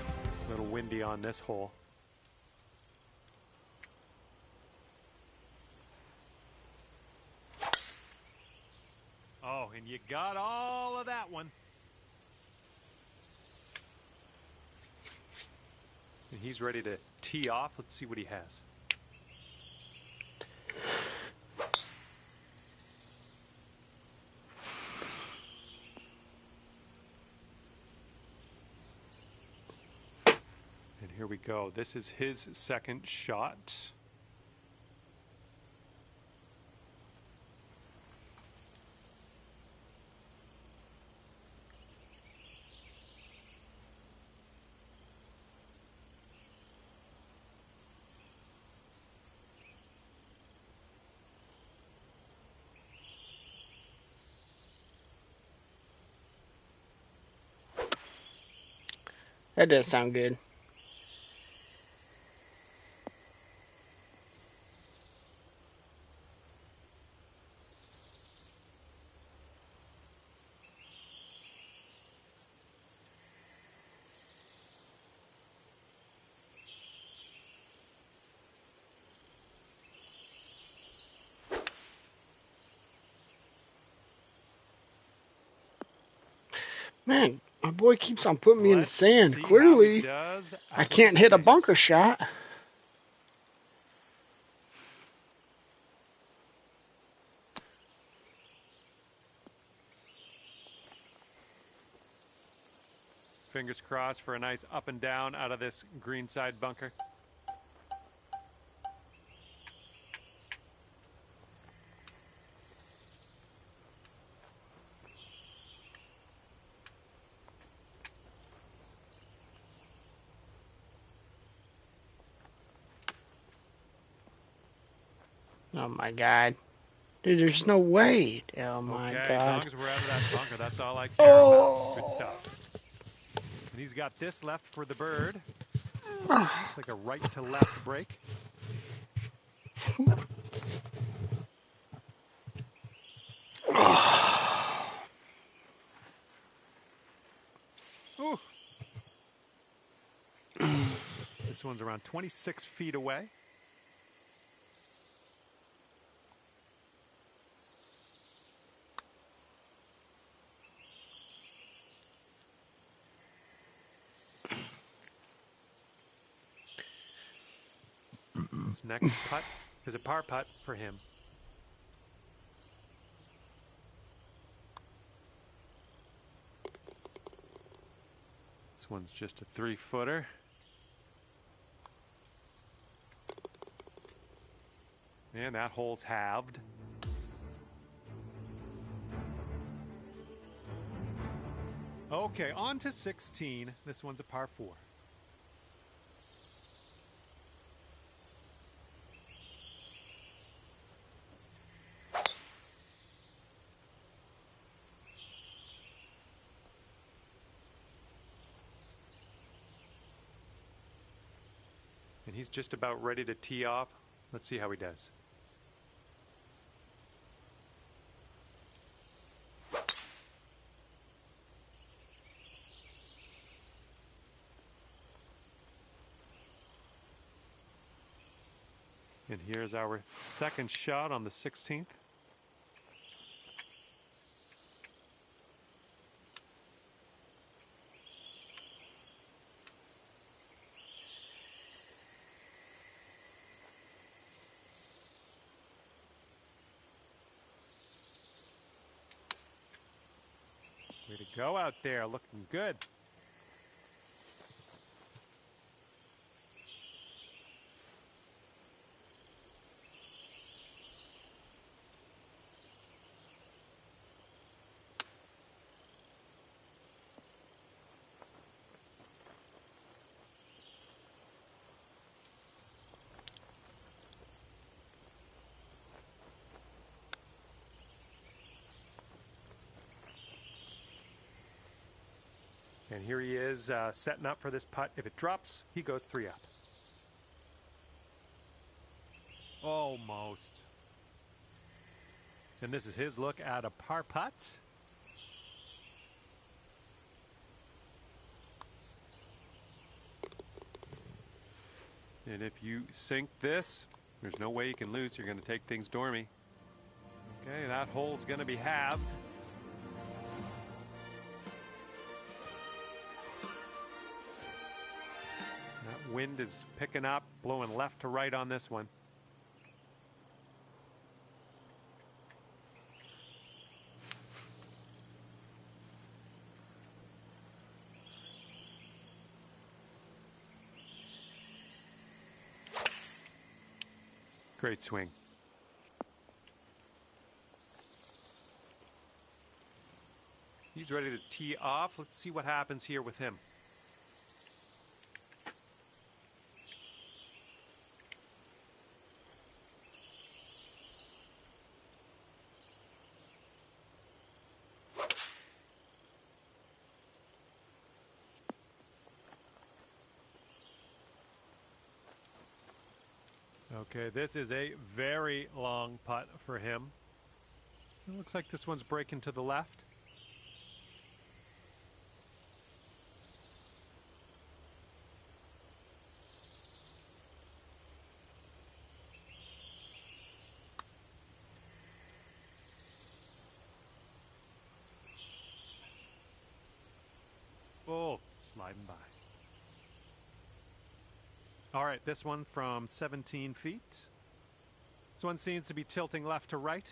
A little windy on this hole. Oh, and you got all of that one. And he's ready to tee off. Let's see what he has. And here we go. This is his second shot. That does sound good. Man, my boy keeps on putting me in the sand. Clearly, I can't hit a bunker shot. Fingers crossed for a nice up and down out of this greenside bunker. Oh my God. Dude, there's no way. Oh my God. As long as we're out of that bunker, that's all I care about. Good stuff. And he's got this left for the bird. It's like a right to left break. Ooh. This one's around 26 feet away. This next putt is a par putt for him. This one's just a 3-footer. And that hole's halved. Okay, on to 16. This one's a par 4. And he's just about ready to tee off. Let's see how he does. And here's our second shot on the 16th. Way to go out there, looking good. And here he is setting up for this putt. If it drops, he goes 3 up. Almost. And this is his look at a par putt. And if you sink this, there's no way you can lose. You're going to take things dormy. Okay, that hole's going to be halved. That wind is picking up, blowing left to right on this one. Great swing. He's ready to tee off. Let's see what happens here with him. Okay, this is a very long putt for him. It looks like this one's breaking to the left. Oh, sliding by. All right, this one from 17 feet. This one seems to be tilting left to right.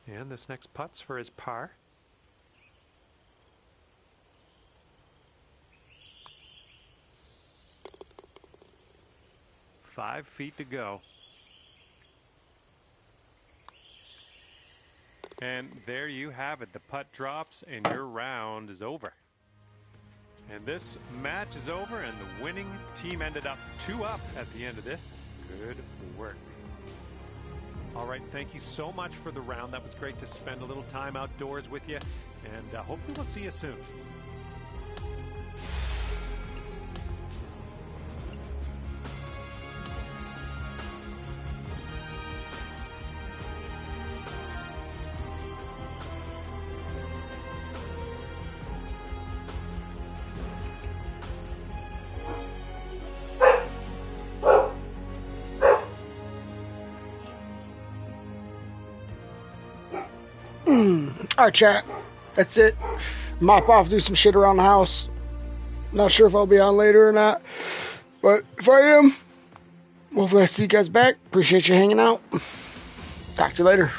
And this next putt's for his par. Five feet to go. And there you have it. The putt drops and your round is over. And this match is over and the winning team ended up 2 up at the end of this. Good work. All right, thank you so much for the round. That was great to spend a little time outdoors with you. And hopefully we'll see you soon. All right, chat. That's it. Mop off, do some shit around the house. Not sure if I'll be on later or not. But if I am, hopefully I see you guys back. Appreciate you hanging out. Talk to you later.